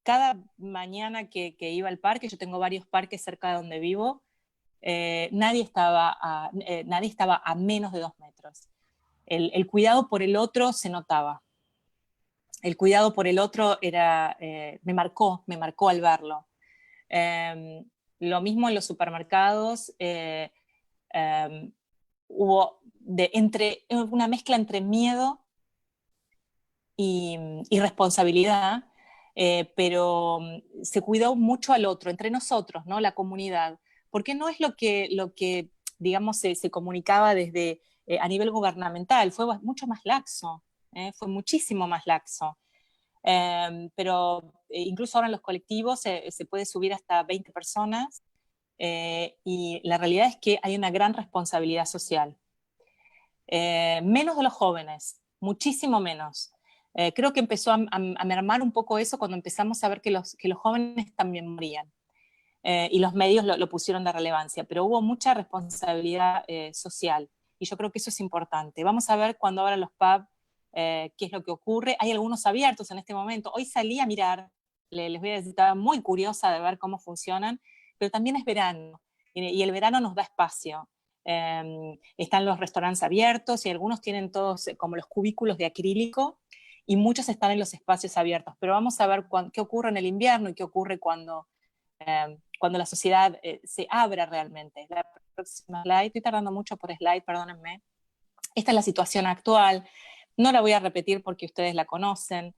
Cada mañana que iba al parque, yo tengo varios parques cerca de donde vivo, nadie estaba a menos de 2 metros. El cuidado por el otro se notaba. El cuidado por el otro me marcó al verlo. Lo mismo en los supermercados, hubo una mezcla entre miedo y responsabilidad, pero se cuidó mucho al otro, entre nosotros, ¿no? La comunidad, porque no es lo que digamos, se comunicaba desde a nivel gubernamental, fue mucho más laxo. fue muchísimo más laxo. Pero incluso ahora en los colectivos se puede subir hasta 20 personas, y la realidad es que hay una gran responsabilidad social. Menos de los jóvenes, muchísimo menos. Creo que empezó a mermar un poco eso cuando empezamos a ver que los jóvenes también morían. Y los medios lo pusieron de relevancia, pero hubo mucha responsabilidad social, y yo creo que eso es importante. Vamos a ver cuando abran los pubs qué es lo que ocurre. Hay algunos abiertos en este momento. Hoy salí a mirar, les voy a decir, estaba muy curiosa de ver cómo funcionan, pero también es verano, y el verano nos da espacio. Están los restaurantes abiertos y algunos tienen todos como los cubículos de acrílico, y muchos están en los espacios abiertos, pero vamos a ver qué ocurre en el invierno y qué ocurre cuando la sociedad se abra realmente. La próxima slide, estoy tardando mucho por slide, perdónenme. Esta es la situación actual, no la voy a repetir porque ustedes la conocen.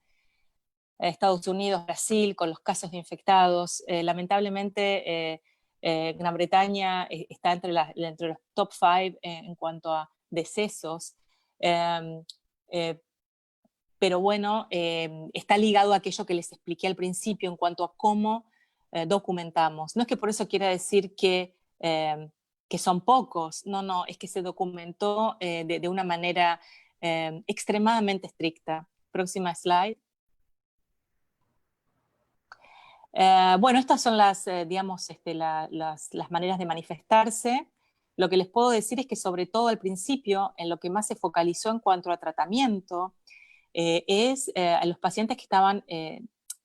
Estados Unidos, Brasil, con los casos de infectados. Lamentablemente, Gran Bretaña está entre los top 5 en cuanto a decesos. Pero bueno, está ligado a aquello que les expliqué al principio en cuanto a cómo documentamos. No es que por eso quiera decir que son pocos, no, es que se documentó de una manera extremadamente estricta. Próxima slide. Bueno, estas son digamos, las maneras de manifestarse. Lo que les puedo decir es que sobre todo al principio, en lo que más se focalizó en cuanto a tratamiento, es a los pacientes que estaban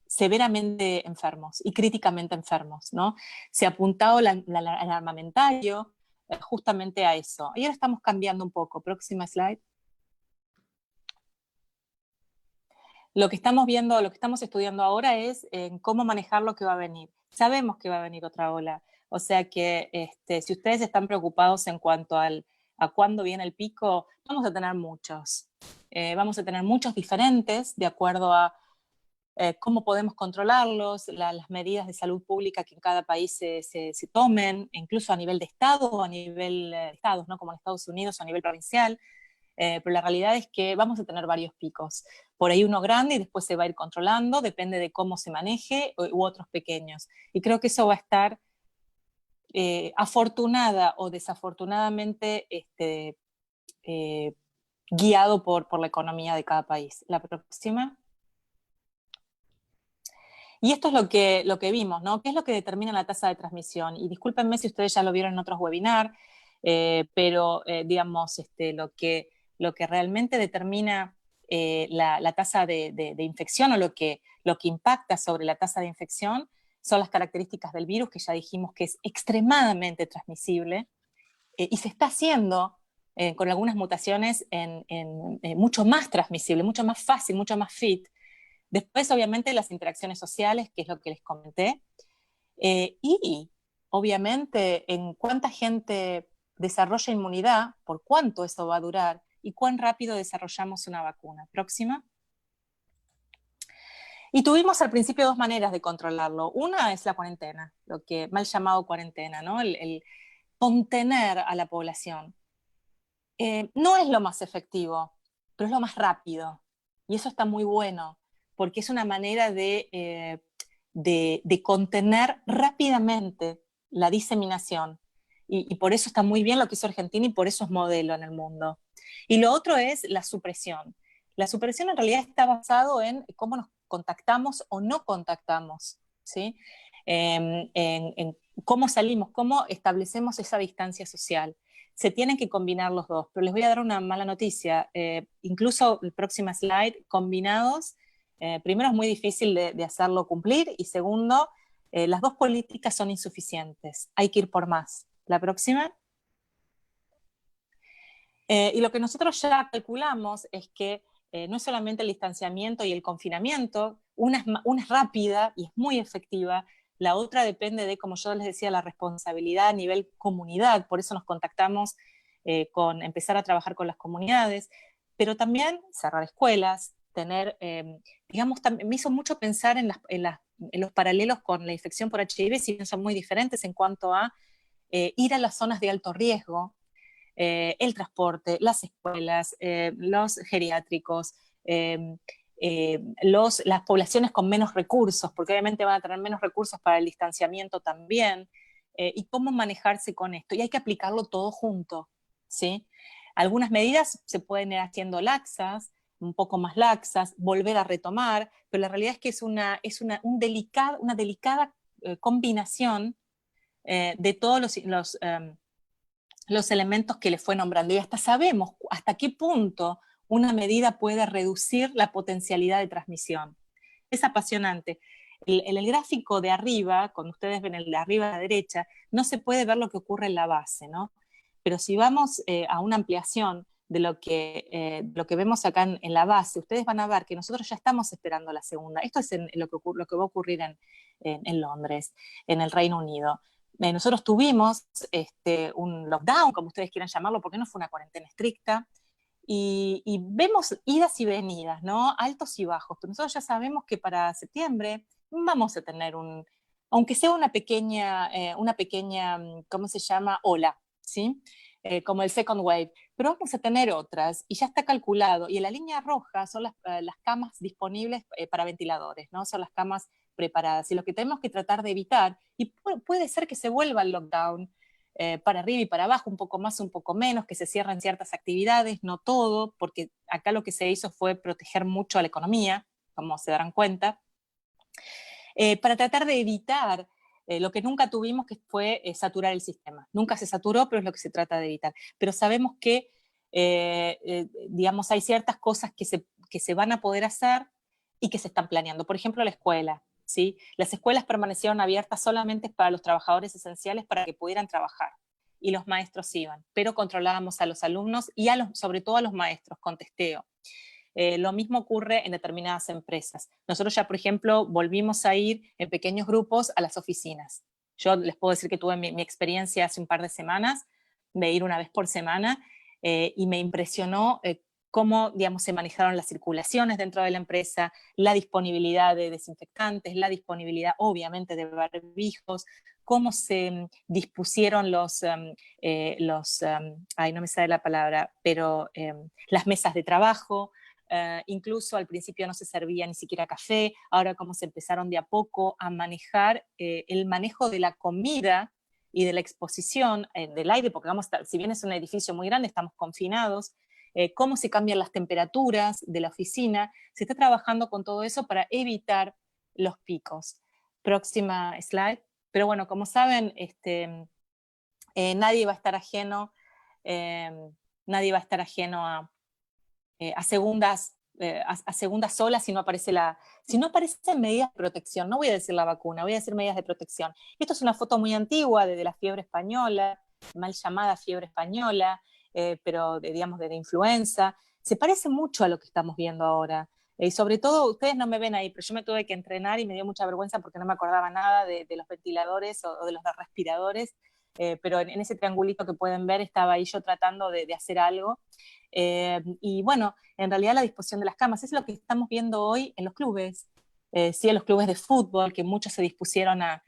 severamente enfermos y críticamente enfermos, ¿no? Se ha apuntado el armamentario justamente a eso. Y ahora estamos cambiando un poco. Próxima slide. Lo que estamos viendo, lo que estamos estudiando ahora es cómo manejar lo que va a venir. Sabemos que va a venir otra ola, o sea que si ustedes están preocupados en cuanto a cuándo viene el pico, vamos a tener muchos. Vamos a tener muchos diferentes de acuerdo a cómo podemos controlarlos, las medidas de salud pública que en cada país se tomen, incluso a nivel de Estado o a nivel de Estados, ¿no? Como en Estados Unidos o a nivel provincial. Pero la realidad es que vamos a tener varios picos. Por ahí uno grande y después se va a ir controlando, depende de cómo se maneje, u otros pequeños. Y creo que eso va a estar afortunada o desafortunadamente guiado por la economía de cada país. La próxima. Y esto es lo que vimos, ¿no? ¿Qué es lo que determina la tasa de transmisión? Y discúlpenme si ustedes ya lo vieron en otros webinars, pero digamos, lo que realmente determina la tasa de infección, o lo que impacta sobre la tasa de infección, son las características del virus, que ya dijimos que es extremadamente transmisible, y se está haciendo con algunas mutaciones mucho más transmisible, mucho más fácil, mucho más fit. Después, obviamente, las interacciones sociales, que es lo que les comenté, y obviamente en cuánta gente desarrolla inmunidad, por cuánto eso va a durar y cuán rápido desarrollamos una vacuna. Próxima. Y tuvimos al principio dos maneras de controlarlo. Una es la cuarentena, lo que mal llamado cuarentena, ¿no? El contener a la población. No es lo más efectivo, pero es lo más rápido. Y eso está muy bueno, porque es una manera de contener rápidamente la diseminación. Y por eso está muy bien lo que hizo Argentina, y por eso es modelo en el mundo. Y lo otro es la supresión. La supresión en realidad está basado en cómo nos contactamos o no contactamos, ¿sí? En cómo salimos, cómo establecemos esa distancia social. Se tienen que combinar los dos, pero les voy a dar una mala noticia. Incluso el próximo slide, combinados, primero es muy difícil de hacerlo cumplir, y segundo, las dos políticas son insuficientes. Hay que ir por más. La próxima. Y lo que nosotros ya calculamos es que no es solamente el distanciamiento y el confinamiento, una es rápida y es muy efectiva, la otra depende de, como yo les decía, la responsabilidad a nivel comunidad. Por eso nos contactamos con empezar a trabajar con las comunidades, pero también cerrar escuelas, tener, digamos, me hizo mucho pensar en los paralelos con la infección por HIV, si bien son muy diferentes en cuanto a ir a las zonas de alto riesgo, el transporte, las escuelas, los geriátricos, las poblaciones con menos recursos, porque obviamente van a tener menos recursos para el distanciamiento también, y cómo manejarse con esto. Y hay que aplicarlo todo junto, ¿sí? Algunas medidas se pueden ir haciendo laxas, un poco más laxas, volver a retomar, pero la realidad es que es una delicada combinación de todos los elementos que le fue nombrando. Y hasta sabemos hasta qué punto una medida puede reducir la potencialidad de transmisión. Es apasionante. El gráfico de arriba, cuando ustedes ven el de arriba a la derecha, no se puede ver lo que ocurre en la base, ¿no? Pero si vamos a una ampliación de lo que vemos acá en la base, ustedes van a ver que nosotros ya estamos esperando la segunda. Esto es lo que va a ocurrir en Londres, en el Reino Unido. Nosotros tuvimos un lockdown, como ustedes quieran llamarlo, porque no fue una cuarentena estricta, y vemos idas y venidas, ¿no? Altos y bajos, pero nosotros ya sabemos que para septiembre vamos a tener aunque sea una pequeña, ¿cómo se llama? Ola, ¿sí? Como el second wave, pero vamos a tener otras y ya está calculado. Y en la línea roja son las camas disponibles para ventiladores, ¿no? Son las camas preparadas. Y lo que tenemos que tratar de evitar, y puede ser que se vuelva el lockdown para arriba y para abajo, un poco más, un poco menos, que se cierran ciertas actividades, no todo, porque acá lo que se hizo fue proteger mucho a la economía, como se darán cuenta, para tratar de evitar lo que nunca tuvimos, que fue saturar el sistema. Nunca se saturó, pero es lo que se trata de evitar. Pero sabemos que, digamos, hay ciertas cosas que se van a poder hacer y que se están planeando. Por ejemplo, la escuela. ¿Sí? Las escuelas permanecieron abiertas solamente para los trabajadores esenciales para que pudieran trabajar y los maestros iban, pero controlábamos a los alumnos y sobre todo a los maestros con testeo. Lo mismo ocurre en determinadas empresas. Nosotros ya, por ejemplo, volvimos a ir en pequeños grupos a las oficinas. Yo les puedo decir que tuve mi experiencia hace un par de semanas de ir una vez por semana y me impresionó cómo, digamos, se manejaron las circulaciones dentro de la empresa, la disponibilidad de desinfectantes, la disponibilidad, obviamente, de barbijos, cómo se dispusieron ay, no me sale la palabra, pero las mesas de trabajo. Incluso al principio no se servía ni siquiera café, ahora como se empezaron de a poco a manejar el manejo de la comida y de la exposición del aire, porque vamos, si bien es un edificio muy grande, estamos confinados, cómo se cambian las temperaturas de la oficina, se está trabajando con todo eso para evitar los picos. Próxima slide. Pero bueno, como saben, nadie va a estar ajeno, eh, nadie va a estar ajeno a segundas olas si no aparecen medidas de protección. No voy a decir la vacuna, voy a decir medidas de protección. Esto es una foto muy antigua de la fiebre española, mal llamada fiebre española, pero digamos de influenza. Se parece mucho a lo que estamos viendo ahora. Y sobre todo, ustedes no me ven ahí, pero yo me tuve que entrenar y me dio mucha vergüenza porque no me acordaba nada de los ventiladores o de los respiradores, pero en ese triangulito que pueden ver estaba ahí yo tratando de hacer algo. Y bueno, en realidad la disposición de las camas es lo que estamos viendo hoy en los clubes. Sí, en los clubes de fútbol, que muchos se dispusieron a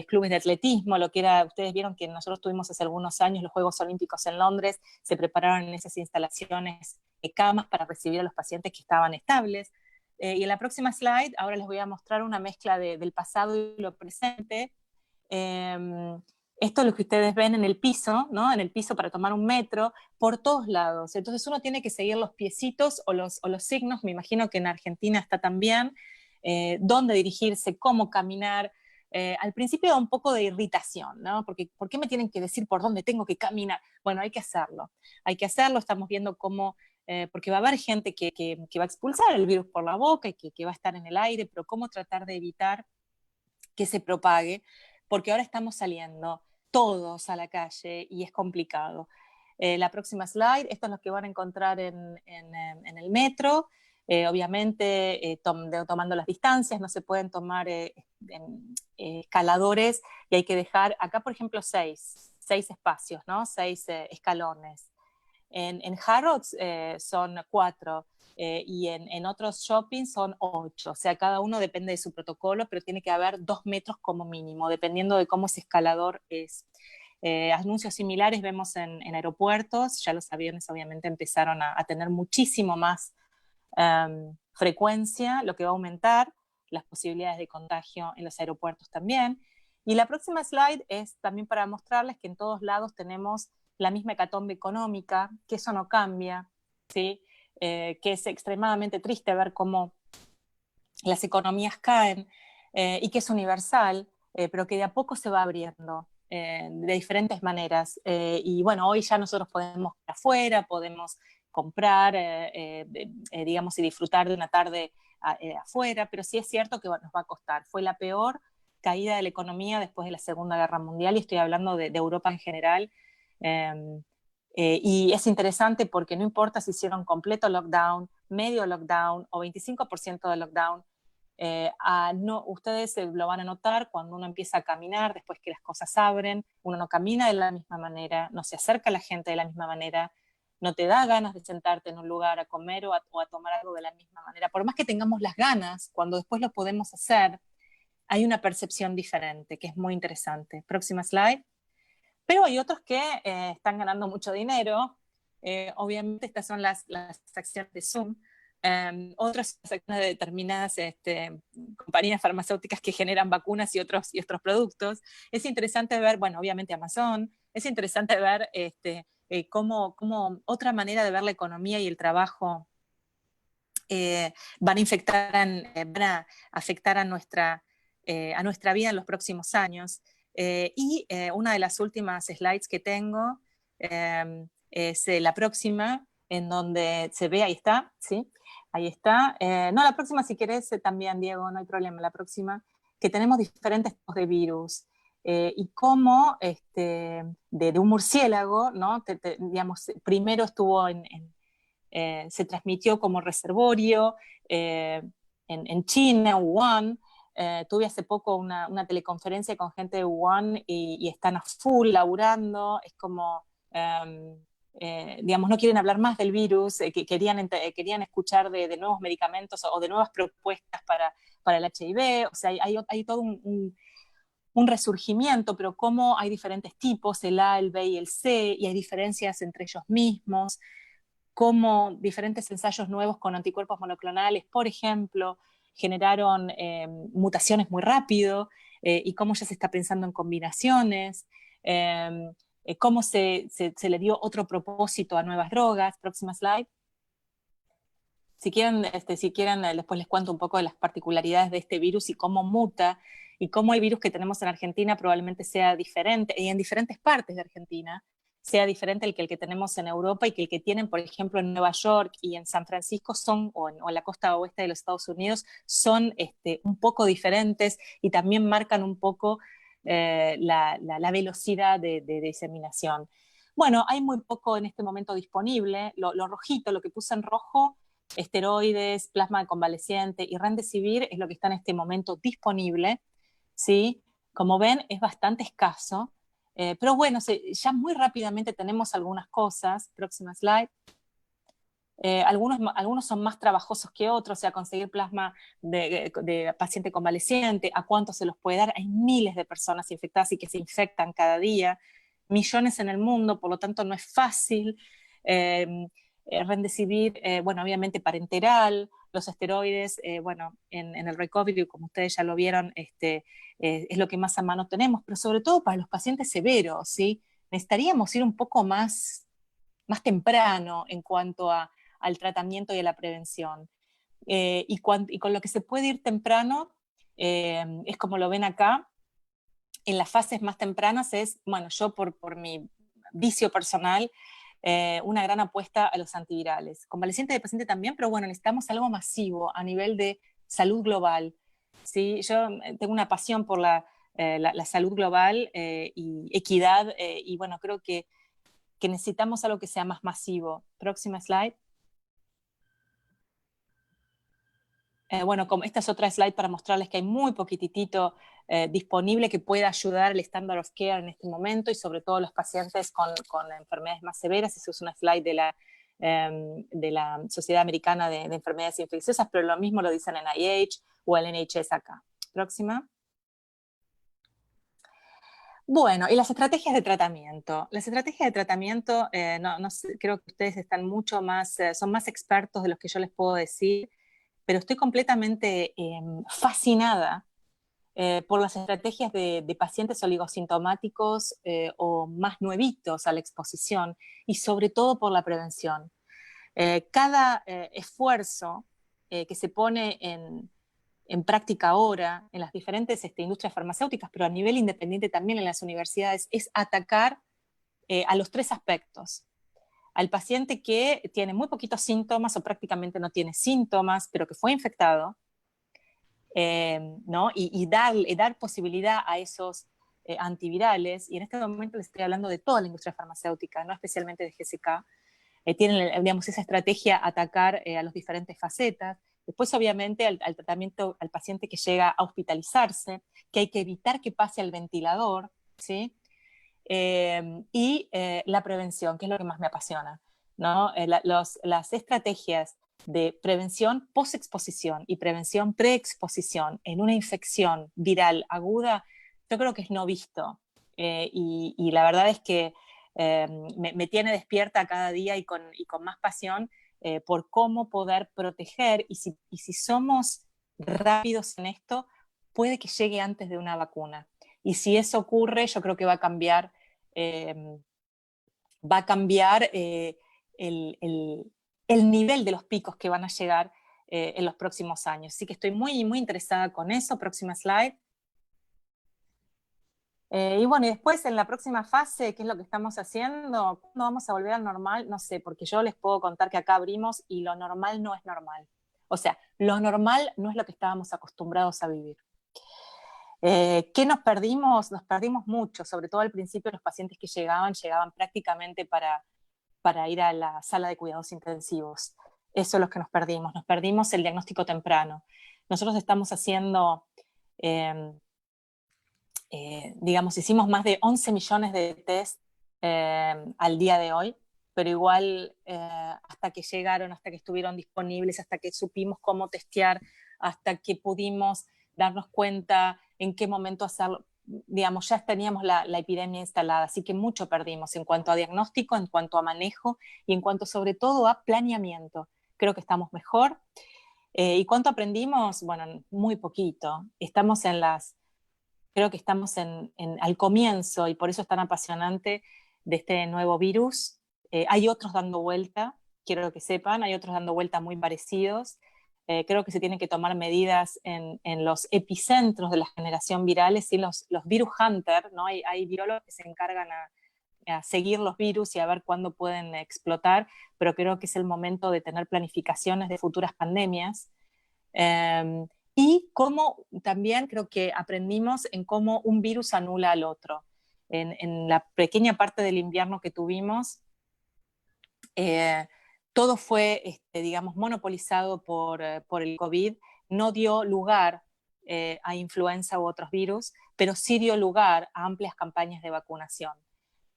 clubes de atletismo, lo que era, ustedes vieron que nosotros tuvimos hace algunos años los Juegos Olímpicos en Londres, se prepararon en esas instalaciones camas para recibir a los pacientes que estaban estables. Y en la próxima slide, ahora les voy a mostrar una mezcla del pasado y lo presente. Esto es lo que ustedes ven en el piso, ¿no? En el piso para tomar un metro, por todos lados. Entonces uno tiene que seguir los piecitos o los signos, me imagino que en Argentina está también, dónde dirigirse, cómo caminar. Al principio da un poco de irritación, ¿no? Porque ¿por qué me tienen que decir por dónde tengo que caminar? Bueno, hay que hacerlo, estamos viendo cómo, porque va a haber gente que va a expulsar el virus por la boca y que va a estar en el aire, pero cómo tratar de evitar que se propague, porque ahora estamos saliendo todos a la calle y es complicado. La próxima slide, esto es lo que van a encontrar en el metro. Obviamente tomando las distancias, no se pueden tomar escaladores y hay que dejar acá, por ejemplo, seis espacios, ¿no? Seis escalones. En Harrods son 4 y en otros shoppings son 8. O sea, cada uno depende de su protocolo, pero tiene que haber 2 metros como mínimo, dependiendo de cómo ese escalador es. Anuncios similares vemos en aeropuertos, ya los aviones obviamente empezaron a tener muchísimo más frecuencia, lo que va a aumentar las posibilidades de contagio en los aeropuertos también. Y la próxima slide es también para mostrarles que en todos lados tenemos la misma hecatombe económica, que eso no cambia, ¿sí? Que es extremadamente triste ver cómo las economías caen y que es universal, pero que de a poco se va abriendo de diferentes maneras. Y bueno, hoy ya nosotros podemos ir afuera, podemos comprar, digamos, y disfrutar de una tarde afuera, pero sí es cierto que nos va a costar. Fue la peor caída de la economía después de la Segunda Guerra Mundial, y estoy hablando de Europa en general. Y es interesante porque no importa si hicieron completo lockdown, medio lockdown o 25% de lockdown, no, ustedes lo van a notar cuando uno empieza a caminar después que las cosas abren. Uno no camina de la misma manera, no se acerca a la gente de la misma manera, no te da ganas de sentarte en un lugar a comer o a tomar algo de la misma manera. Por más que tengamos las ganas, cuando después lo podemos hacer, hay una percepción diferente, que es muy interesante. Próxima slide. Pero hay otros que están ganando mucho dinero. Obviamente estas son las acciones de Zoom. Otras acciones de determinadas compañías farmacéuticas que generan vacunas y otros productos. Es interesante ver, bueno, obviamente Amazon. Es interesante ver cómo otra manera de ver la economía y el trabajo van a afectar a nuestra vida en los próximos años. Una de las últimas slides que tengo es la próxima, en donde se ve, ahí está, ¿sí? Ahí está. No, la próxima si querés también, Diego, no hay problema. La próxima, que tenemos diferentes tipos de virus. Y cómo de un murciélago, ¿no? Digamos, primero estuvo se transmitió como reservorio en China, Wuhan. Tuve hace poco una teleconferencia con gente de Wuhan y están a full laburando. Es como, digamos, no quieren hablar más del virus, que querían escuchar de nuevos medicamentos o de nuevas propuestas para el HIV. O sea, hay todo un resurgimiento, pero cómo hay diferentes tipos, el A, el B y el C, y hay diferencias entre ellos mismos, cómo diferentes ensayos nuevos con anticuerpos monoclonales, por ejemplo, generaron mutaciones muy rápido, y cómo ya se está pensando en combinaciones, cómo se le dio otro propósito a nuevas drogas. Próxima slide. Si quieren, después les cuento un poco de las particularidades de este virus y cómo muta, y cómo el virus que tenemos en Argentina probablemente sea diferente, y en diferentes partes de Argentina, sea diferente el que tenemos en Europa y que el que tienen, por ejemplo, en Nueva York y en San Francisco o en la costa oeste de los Estados Unidos, son un poco diferentes y también marcan un poco la velocidad de diseminación. Bueno, hay muy poco en este momento disponible. Lo rojito, lo que puse en rojo, esteroides, plasma convaleciente y remdesivir es lo que está en este momento disponible, ¿sí? Como ven, es bastante escaso, pero bueno, ya muy rápidamente tenemos algunas cosas. Próxima slide. Algunos son más trabajosos que otros, o sea, conseguir plasma de paciente convaleciente, a cuánto se los puede dar. Hay miles de personas infectadas y que se infectan cada día, millones en el mundo, por lo tanto no es fácil. Remdesivir, bueno, obviamente parenteral, los esteroides, bueno, en el recovery, como ustedes ya lo vieron, es lo que más a mano tenemos, pero sobre todo para los pacientes severos, ¿sí? Necesitaríamos ir un poco más temprano en cuanto al tratamiento y a la prevención. Y con lo que se puede ir temprano, es como lo ven acá, en las fases más tempranas es, bueno, yo por mi vicio personal, una gran apuesta a los antivirales. Convaleciente de paciente también, pero bueno, necesitamos algo masivo a nivel de salud global. ¿Sí? Yo tengo una pasión por la salud global y equidad, y bueno, creo que necesitamos algo que sea más masivo. Próxima slide. Bueno, esta es otra slide para mostrarles que hay muy poquitito disponible que pueda ayudar al standard of care en este momento, y sobre todo los pacientes con enfermedades más severas. Esa es una slide de la Sociedad Americana de Enfermedades Infecciosas, pero lo mismo lo dicen en NIH o el NHS acá. Próxima. Bueno, y las estrategias de tratamiento. Las estrategias de tratamiento, no sé, creo que ustedes están mucho más, son más expertos de los que yo les puedo decir, pero estoy completamente fascinada por las estrategias de pacientes oligosintomáticos o más nuevitos a la exposición y sobre todo por la prevención. Cada esfuerzo que se pone en práctica ahora en las diferentes industrias farmacéuticas, pero a nivel independiente también en las universidades, es atacar a los tres aspectos. Al paciente que tiene muy poquitos síntomas o prácticamente no tiene síntomas, pero que fue infectado, ¿no? Dar posibilidad a esos antivirales, y en este momento les estoy hablando de toda la industria farmacéutica, no especialmente de GSK, tienen, digamos, esa estrategia atacar a las diferentes facetas. Después, obviamente, al tratamiento, al paciente que llega a hospitalizarse, que hay que evitar que pase al ventilador, ¿sí? La prevención, que es lo que más me apasiona, ¿no? Las estrategias de prevención post-exposición y prevención pre-exposición en una infección viral aguda, yo creo que es no visto. Y la verdad es que me tiene despierta cada día y con más pasión por cómo poder proteger, y si somos rápidos en esto, puede que llegue antes de una vacuna. Y si eso ocurre, yo creo que eh, va a cambiar el, el, el, nivel de los picos que van a llegar en los próximos años. Así que estoy muy, muy interesada con eso. Próxima slide. Y bueno, y después en la próxima fase, ¿qué es lo que estamos haciendo? ¿Cuándo vamos a volver al normal? No sé, porque yo les puedo contar que acá abrimos y lo normal no es normal. O sea, lo normal no es lo que estábamos acostumbrados a vivir. ¿Qué nos perdimos? Nos perdimos mucho, sobre todo al principio los pacientes que llegaban prácticamente para ir a la sala de cuidados intensivos. Eso es lo que nos perdimos. Nos perdimos el diagnóstico temprano. Nosotros estamos haciendo, eh, digamos, hicimos más de 11 millones de test al día de hoy, pero igual hasta que llegaron, hasta que estuvieron disponibles, hasta que supimos cómo testear, hasta que pudimos darnos cuenta en qué momento hacerlo, digamos, ya teníamos la epidemia instalada, así que mucho perdimos en cuanto a diagnóstico, en cuanto a manejo y en cuanto sobre todo a planeamiento. Creo que estamos mejor. ¿Y cuánto aprendimos? Bueno, muy poquito. Creo que estamos al comienzo y por eso es tan apasionante de este nuevo virus. Hay otros dando vuelta, quiero que sepan, hay otros dando vuelta muy parecidos. Creo que se tienen que tomar medidas en los epicentros de la generación viral, es decir, los virus hunter, ¿no? Hay virólogos que se encargan a seguir los virus y a ver cuándo pueden explotar, pero creo que es el momento de tener planificaciones de futuras pandemias. Eh, y cómo también creo que aprendimos en cómo un virus anula al otro. En la pequeña parte del invierno que tuvimos, eh, todo fue, digamos, monopolizado por el COVID, no dio lugar a influenza u otros virus, pero sí dio lugar a amplias campañas de vacunación.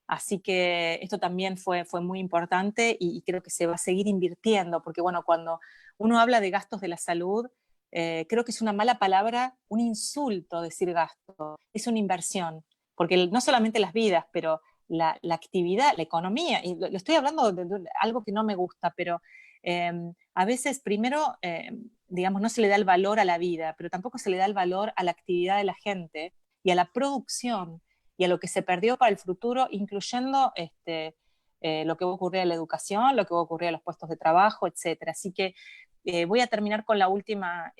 Así que esto también fue muy importante y creo que se va a seguir invirtiendo, porque bueno, cuando uno habla de gastos de la salud, creo que es una mala palabra, un insulto decir gasto, es una inversión, porque no solamente las vidas, pero la actividad, la economía, y lo estoy hablando de algo que no me gusta, pero eh, a veces primero, digamos, no se le da el valor a la vida, pero tampoco se le da el valor a la actividad de la gente y a la producción y a lo que se perdió para el futuro, incluyendo lo que va a ocurrir en la educación, lo que va a ocurrir en los puestos de trabajo, etcétera. Así que voy a terminar con la última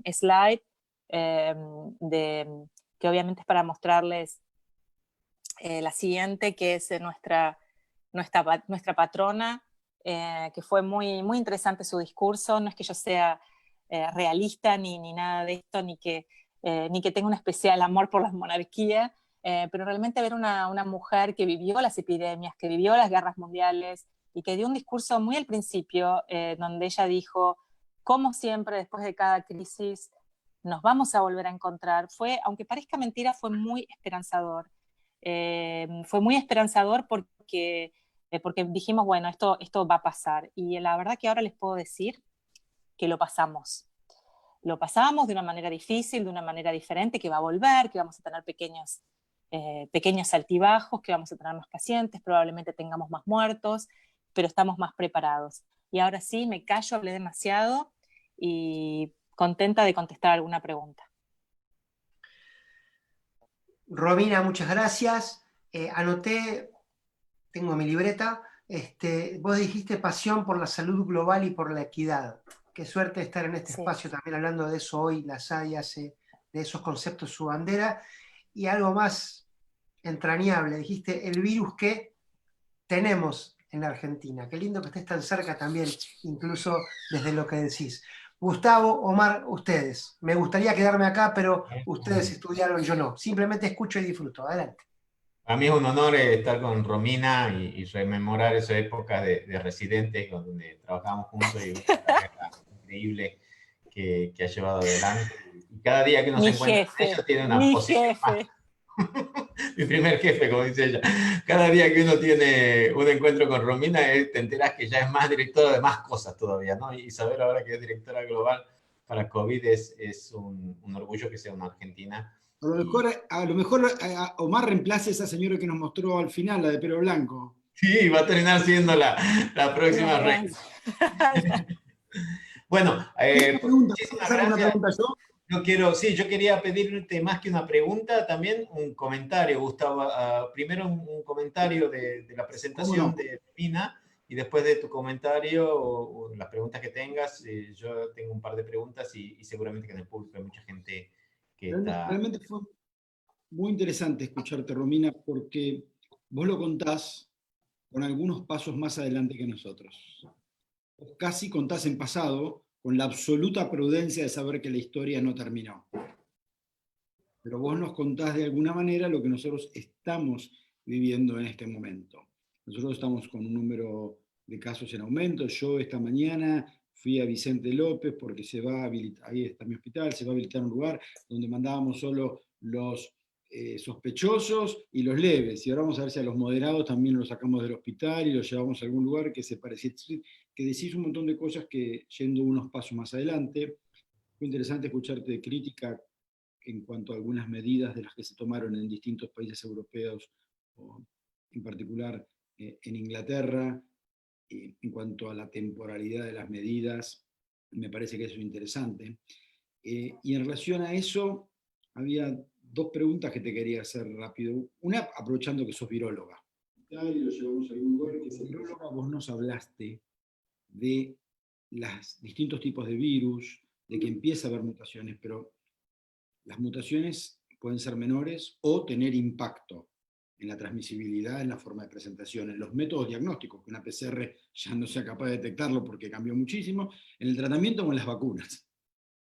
slide, eh, de, que obviamente es para mostrarles la siguiente, que es nuestra patrona, que fue muy, muy interesante su discurso. No es que yo sea realista ni nada de esto, ni que tenga un especial amor por la monarquía, pero realmente ver una mujer que vivió las epidemias, que vivió las guerras mundiales y que dio un discurso muy al principio, donde ella dijo, como siempre, después de cada crisis, nos vamos a volver a encontrar. Aunque parezca mentira, fue muy esperanzador. Fue muy esperanzador porque dijimos, bueno, esto va a pasar. Y la verdad que ahora les puedo decir que lo pasamos. Lo pasamos de una manera difícil, de una manera diferente, que va a volver, que vamos a tener pequeños pequeños altibajos, que vamos a tener más pacientes, probablemente tengamos más muertos, pero estamos más preparados. Y ahora sí, me callo, hablé demasiado y contenta de contestar alguna pregunta. Romina, muchas gracias. Anoté, tengo mi libreta, vos dijiste pasión por la salud global y por la equidad. Qué suerte estar en este Sí. espacio también hablando de eso hoy. La SADI hace de esos conceptos su bandera. Y algo más entrañable, dijiste el virus que tenemos en la Argentina. Qué lindo que estés tan cerca también, incluso desde lo que decís. Gustavo, Omar, ustedes. Me gustaría quedarme acá, pero ustedes estudiaron, yo no. Simplemente escucho y disfruto. Adelante. A mí es un honor estar con Romina y rememorar esas épocas de residentes donde trabajamos juntos y una carrera increíble que ha llevado adelante. Y cada día que uno se Mi encuentra con jefe, ella tiene una mi posición más. jefe. Mi primer jefe, como dice ella. Cada día que uno tiene un encuentro con Romina, te enteras que ya es más directora de más cosas todavía, ¿no? Y saber ahora que es directora global para COVID es un orgullo que sea una argentina. A lo mejor Omar reemplace a esa señora que nos mostró al final, la de pelo blanco. Sí, va a terminar siendo la próxima reina. Bueno, pues, muchísimas ¿Puedo hacer una gracias. pregunta yo? Yo quería pedirte más que una pregunta, también un comentario, Gustavo. Primero un comentario de la presentación de Romina y después de tu comentario o las preguntas que tengas. Yo tengo un par de preguntas y seguramente que en el público hay mucha gente que está... Realmente fue muy interesante escucharte, Romina, porque vos lo contás con algunos pasos más adelante que nosotros. Vos casi contás en pasado con la absoluta prudencia de saber que la historia no terminó. Pero vos nos contás de alguna manera lo que nosotros estamos viviendo en este momento. Nosotros estamos con un número de casos en aumento. Yo esta mañana fui a Vicente López porque se va a habilitar, ahí está mi hospital, se va a habilitar un lugar donde mandábamos solo los sospechosos y los leves. Y ahora vamos a ver si a los moderados también los sacamos del hospital y los llevamos a algún lugar que se parece, que decís un montón de cosas que yendo unos pasos más adelante. Fue interesante escucharte de crítica en cuanto a algunas medidas de las que se tomaron en distintos países europeos, o en particular en Inglaterra, en cuanto a la temporalidad de las medidas, me parece que eso es interesante. Y en relación a eso, había dos preguntas que te quería hacer rápido. Una, aprovechando que sos viróloga. Y lo llevamos a algún lugar, que es viróloga, vos nos hablaste de los distintos tipos de virus, de que empieza a haber mutaciones, pero las mutaciones pueden ser menores o tener impacto en la transmisibilidad, en la forma de presentación, en los métodos diagnósticos, que una PCR ya no sea capaz de detectarlo porque cambió muchísimo, en el tratamiento o en las vacunas,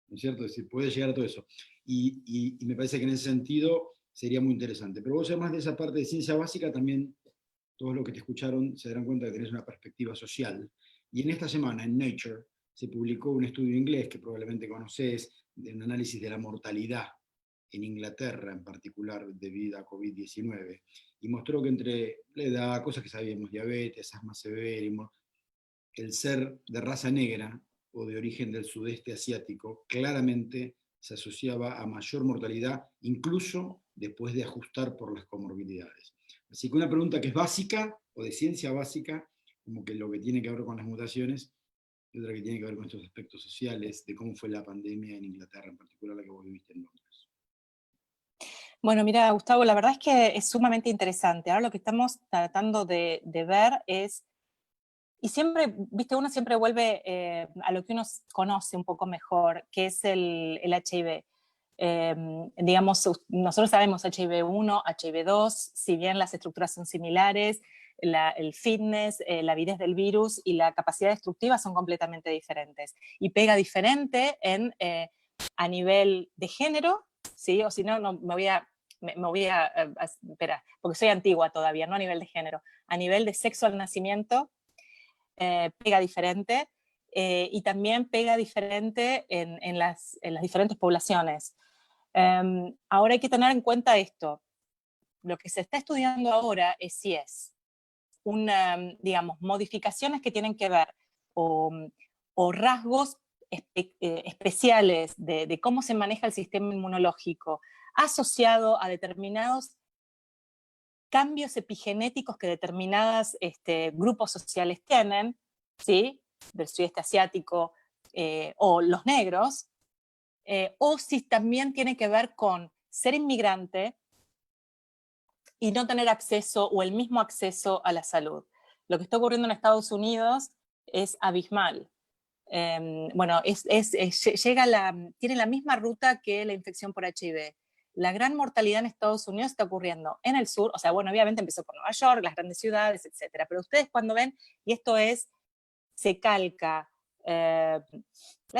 ¿no es cierto? Es decir, puede llegar a todo eso. Y me parece que en ese sentido sería muy interesante. Pero vos, además de esa parte de ciencia básica, también todos los que te escucharon se darán cuenta que tenés una perspectiva social. Y en esta semana, en Nature, se publicó un estudio inglés que probablemente conocés, de un análisis de la mortalidad en Inglaterra, en particular debido a COVID-19, y mostró que entre la edad, cosas que sabíamos, diabetes, asma severa, el ser de raza negra o de origen del sudeste asiático, claramente se asociaba a mayor mortalidad, incluso después de ajustar por las comorbilidades. Así que una pregunta que es básica, o de ciencia básica, como que lo que tiene que ver con las mutaciones, y otra que tiene que ver con estos aspectos sociales, de cómo fue la pandemia en Inglaterra, en particular la que vos viviste en Londres. Bueno, mira, Gustavo, la verdad es que es sumamente interesante. Ahora lo que estamos tratando de ver es, y siempre, viste, uno siempre vuelve a lo que uno conoce un poco mejor, que es el HIV. Digamos, nosotros sabemos HIV-1, HIV-2, si bien las estructuras son similares, el fitness, la avidez del virus y la capacidad destructiva son completamente diferentes. Y pega diferente a nivel de género, ¿sí? O si no, espera, porque soy antigua todavía, no a nivel de género, a nivel de sexo al nacimiento, pega diferente, y también pega diferente en las diferentes poblaciones. Ahora hay que tener en cuenta esto. Lo que se está estudiando ahora es si es digamos, modificaciones que tienen que ver o rasgos especiales de cómo se maneja el sistema inmunológico asociado a determinados cambios epigenéticos que determinados grupos sociales tienen, ¿sí? Del sudeste asiático o los negros, o si también tiene que ver con ser inmigrante y no tener acceso o el mismo acceso a la salud. Lo que está ocurriendo en Estados Unidos es abismal. Bueno, tiene la misma ruta que la infección por HIV. La gran mortalidad en Estados Unidos está ocurriendo en el sur, o sea, bueno, obviamente empezó por Nueva York, las grandes ciudades, etcétera. Pero ustedes cuando ven, y esto se calca la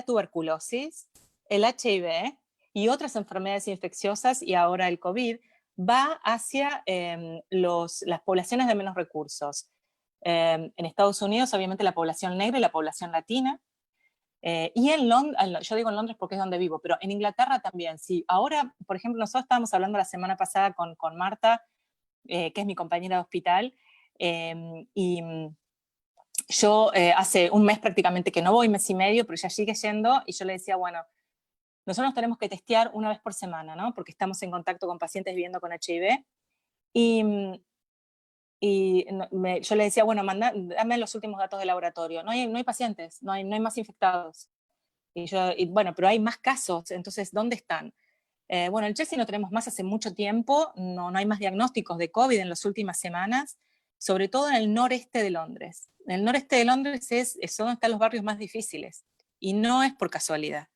tuberculosis, el HIV y otras enfermedades infecciosas, y ahora el COVID, va hacia las poblaciones de menos recursos. En Estados Unidos, obviamente, la población negra y la población latina. Y yo digo en Londres porque es donde vivo, pero en Inglaterra también. Sí. Ahora, por ejemplo, nosotros estábamos hablando la semana pasada con Marta, que es mi compañera de hospital, y yo hace un mes prácticamente que no voy, mes y medio, pero ella sigue yendo, y yo le decía, bueno, nosotros nos tenemos que testear una vez por semana, ¿no? Porque estamos en contacto con pacientes viviendo con HIV, yo le decía, bueno, dame los últimos datos de laboratorio. No hay pacientes, no hay más infectados. Bueno, pero hay más casos, entonces, ¿dónde están? Bueno, en Chelsea no tenemos más hace mucho tiempo, no hay más diagnósticos de COVID en las últimas semanas, sobre todo en el noreste de Londres. En el noreste de Londres es donde están los barrios más difíciles, y no es por casualidad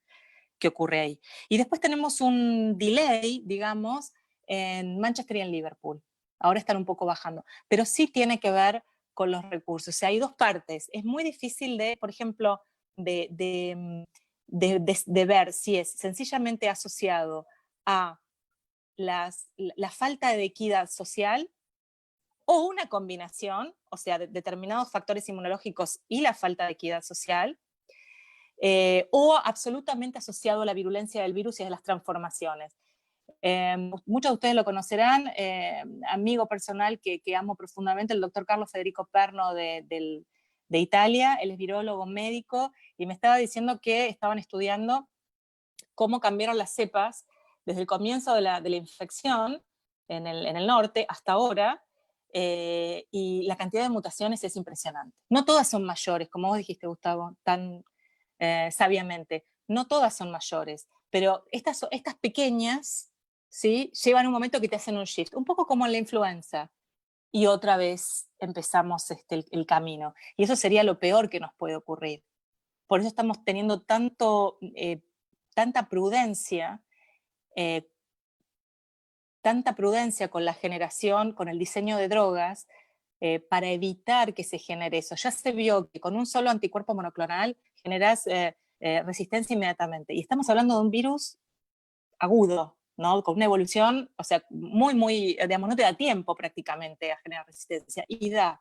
que ocurre ahí. Y después tenemos un delay, digamos, en Manchester y en Liverpool. Ahora están un poco bajando, pero sí tiene que ver con los recursos. O sea, hay dos partes. Es muy difícil por ejemplo, de ver si es sencillamente asociado a la falta de equidad social o una combinación, o sea, de determinados factores inmunológicos y la falta de equidad social, o absolutamente asociado a la virulencia del virus y a las transformaciones. Muchos de ustedes lo conocerán, amigo personal que amo profundamente, el doctor Carlos Federico Perno de Italia. Él es virólogo médico y me estaba diciendo que estaban estudiando cómo cambiaron las cepas desde el comienzo de la infección en el norte hasta ahora, y la cantidad de mutaciones es impresionante. No todas son mayores, como vos dijiste, Gustavo, tan sabiamente. No todas son mayores, pero estas pequeñas, ¿sí?, llevan un momento que te hacen un shift, un poco como en la influenza, y otra vez empezamos el camino. Y eso sería lo peor que nos puede ocurrir. Por eso estamos teniendo tanta prudencia con la generación, con el diseño de drogas, para evitar que se genere eso. Ya se vio que con un solo anticuerpo monoclonal generas resistencia inmediatamente. Y estamos hablando de un virus agudo, ¿no? Con una evolución, o sea, muy, digamos, no te da tiempo prácticamente a generar resistencia, y da.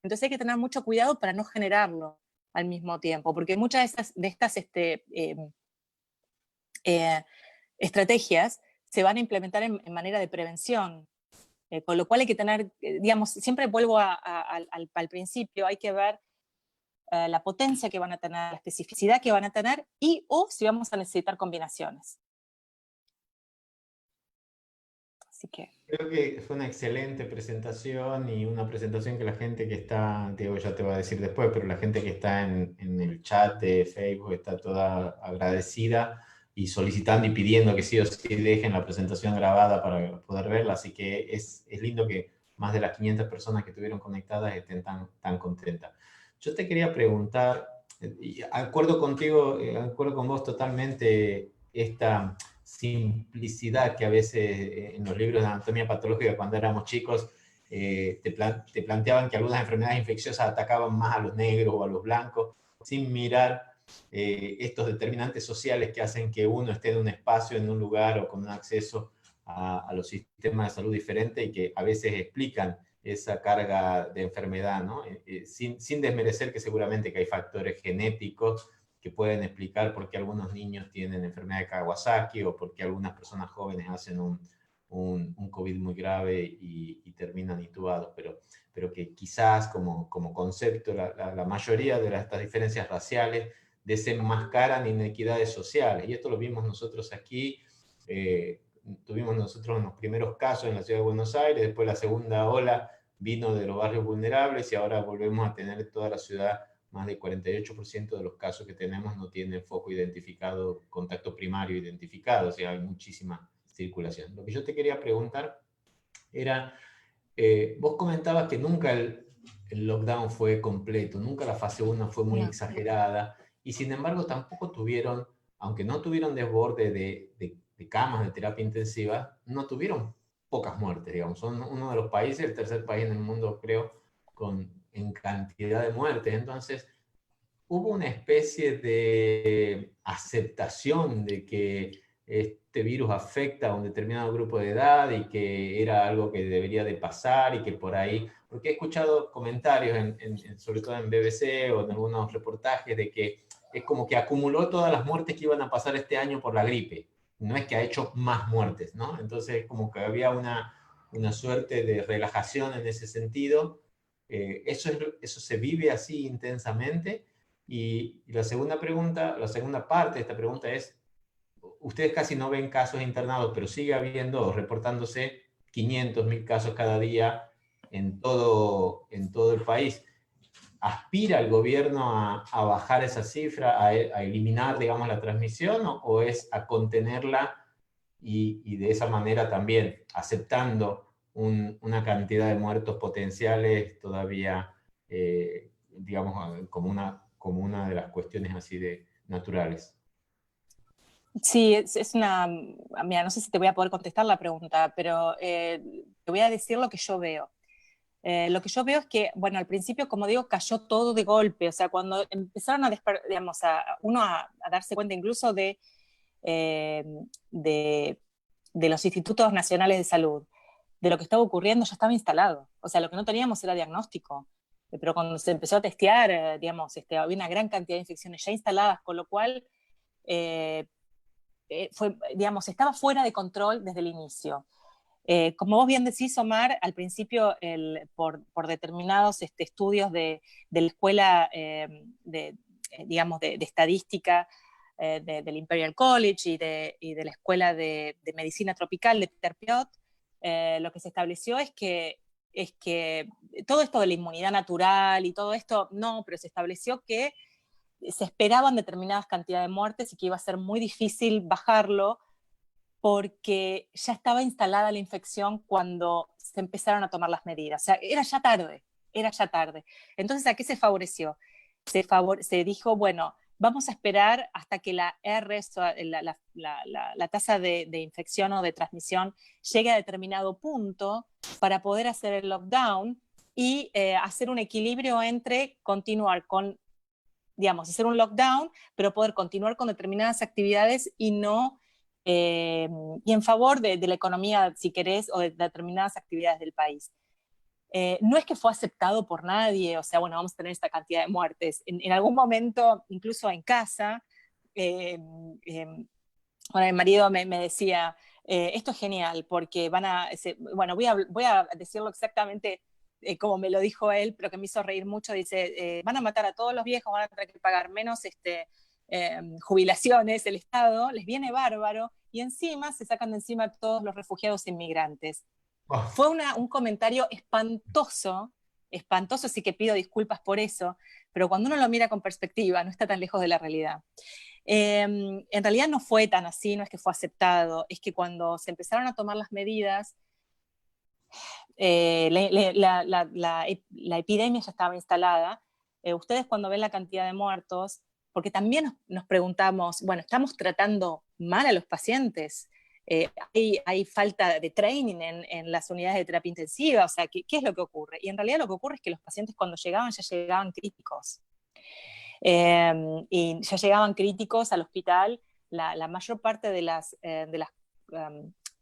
Entonces hay que tener mucho cuidado para no generarlo al mismo tiempo, porque muchas de estas estrategias se van a implementar en manera de prevención, con lo cual hay que tener, digamos, siempre vuelvo al principio, hay que ver la potencia que van a tener, la especificidad que van a tener, o si vamos a necesitar combinaciones. Así que... Creo que fue una excelente presentación, y una presentación que la gente que está, Diego ya te va a decir después, pero la gente que está en el chat de Facebook está toda agradecida y solicitando y pidiendo que sí o sí dejen la presentación grabada para poder verla, así que es lindo que más de las 500 personas que estuvieron conectadas estén tan contentas. Yo te quería preguntar, y acuerdo contigo, acuerdo con vos totalmente, esta simplicidad que a veces en los libros de anatomía patológica cuando éramos chicos te planteaban que algunas enfermedades infecciosas atacaban más a los negros o a los blancos, sin mirar estos determinantes sociales que hacen que uno esté en un espacio, en un lugar o con un acceso a los sistemas de salud diferentes, y que a veces explican esa carga de enfermedad, ¿no? Sin desmerecer que seguramente que hay factores genéticos que pueden explicar por qué algunos niños tienen enfermedad de Kawasaki, o por qué algunas personas jóvenes hacen un COVID muy grave y terminan intubados, pero que quizás como concepto la mayoría de estas diferencias raciales desenmascaran inequidades sociales. Y esto lo vimos nosotros aquí tuvimos nosotros los primeros casos en la ciudad de Buenos Aires, después la segunda ola vino de los barrios vulnerables y ahora volvemos a tener toda la ciudad, más del 48% de los casos que tenemos no tienen foco identificado, contacto primario identificado, o sea, hay muchísima circulación. Lo que yo te quería preguntar era, vos comentabas que nunca el lockdown fue completo, nunca la fase 1 fue muy exagerada, y sin embargo tampoco tuvieron, aunque no tuvieron desborde de camas de terapia intensiva, no tuvieron pocas muertes, digamos. Son uno de los países, el tercer país en el mundo, creo, en cantidad de muertes. Entonces, hubo una especie de aceptación de que este virus afecta a un determinado grupo de edad y que era algo que debería de pasar y que por ahí, porque he escuchado comentarios, sobre todo en BBC o en algunos reportajes, de que es como que acumuló todas las muertes que iban a pasar este año por la gripe. No es que ha hecho más muertes, ¿no? Entonces, como que había una suerte de relajación en ese sentido. Eso se vive así intensamente. Y la segunda pregunta, la segunda parte de esta pregunta es, ustedes casi no ven casos internados, pero sigue habiendo, reportándose 500, 1000 casos cada día en todo el país. ¿Aspira el gobierno a bajar esa cifra, a eliminar, digamos, la transmisión, o es a contenerla y de esa manera también aceptando una cantidad de muertos potenciales todavía, digamos, como una de las cuestiones así de naturales? Sí, es una... Mira, no sé si te voy a poder contestar la pregunta, pero te voy a decir lo que yo veo. Lo que yo veo es que, bueno, al principio, como digo, cayó todo de golpe. O sea, cuando empezaron digamos, a darse cuenta incluso de los institutos nacionales de salud, de lo que estaba ocurriendo, ya estaba instalado. O sea, lo que no teníamos era diagnóstico. Pero cuando se empezó a testear, digamos, había una gran cantidad de infecciones ya instaladas, con lo cual digamos, estaba fuera de control desde el inicio. Como vos bien decís, Omar, al principio, por determinados estudios de la escuela, digamos, de estadística del Imperial College y de la escuela de medicina tropical de Peter Piot, lo que se estableció es que todo esto de la inmunidad natural y todo esto, no, pero se estableció que se esperaban determinadas cantidades de muertes y que iba a ser muy difícil bajarlo porque ya estaba instalada la infección cuando se empezaron a tomar las medidas. O sea, era ya tarde. Entonces, ¿a qué se favoreció? Se dijo, bueno, vamos a esperar hasta que la R, la tasa de infección o de transmisión, llegue a determinado punto para poder hacer el lockdown y hacer un equilibrio entre continuar con, digamos, hacer un lockdown, pero poder continuar con determinadas actividades y no... y en favor de la economía, si querés, o de determinadas actividades del país. No es que fue aceptado por nadie, o sea, bueno, vamos a tener esta cantidad de muertes. En algún momento, incluso en casa, bueno, mi marido me decía, esto es genial, porque bueno, voy a decirlo exactamente como me lo dijo él, pero que me hizo reír mucho, dice, van a matar a todos los viejos, van a tener que pagar menos jubilaciones, el Estado, les viene bárbaro, y encima se sacan de encima a todos los refugiados inmigrantes. Oh. Fue un comentario espantoso, así que pido disculpas por eso, pero cuando uno lo mira con perspectiva, no está tan lejos de la realidad. En realidad no fue tan así, no es que fue aceptado, es que cuando se empezaron a tomar las medidas, la epidemia ya estaba instalada. Ustedes cuando ven la cantidad de muertos, porque también nos preguntamos, bueno, ¿estamos tratando mal a los pacientes? Hay falta de training en las unidades de terapia intensiva, o sea, ¿qué es lo que ocurre? Y en realidad lo que ocurre es que los pacientes cuando llegaban ya llegaban críticos. Y ya llegaban críticos al hospital. La mayor parte de las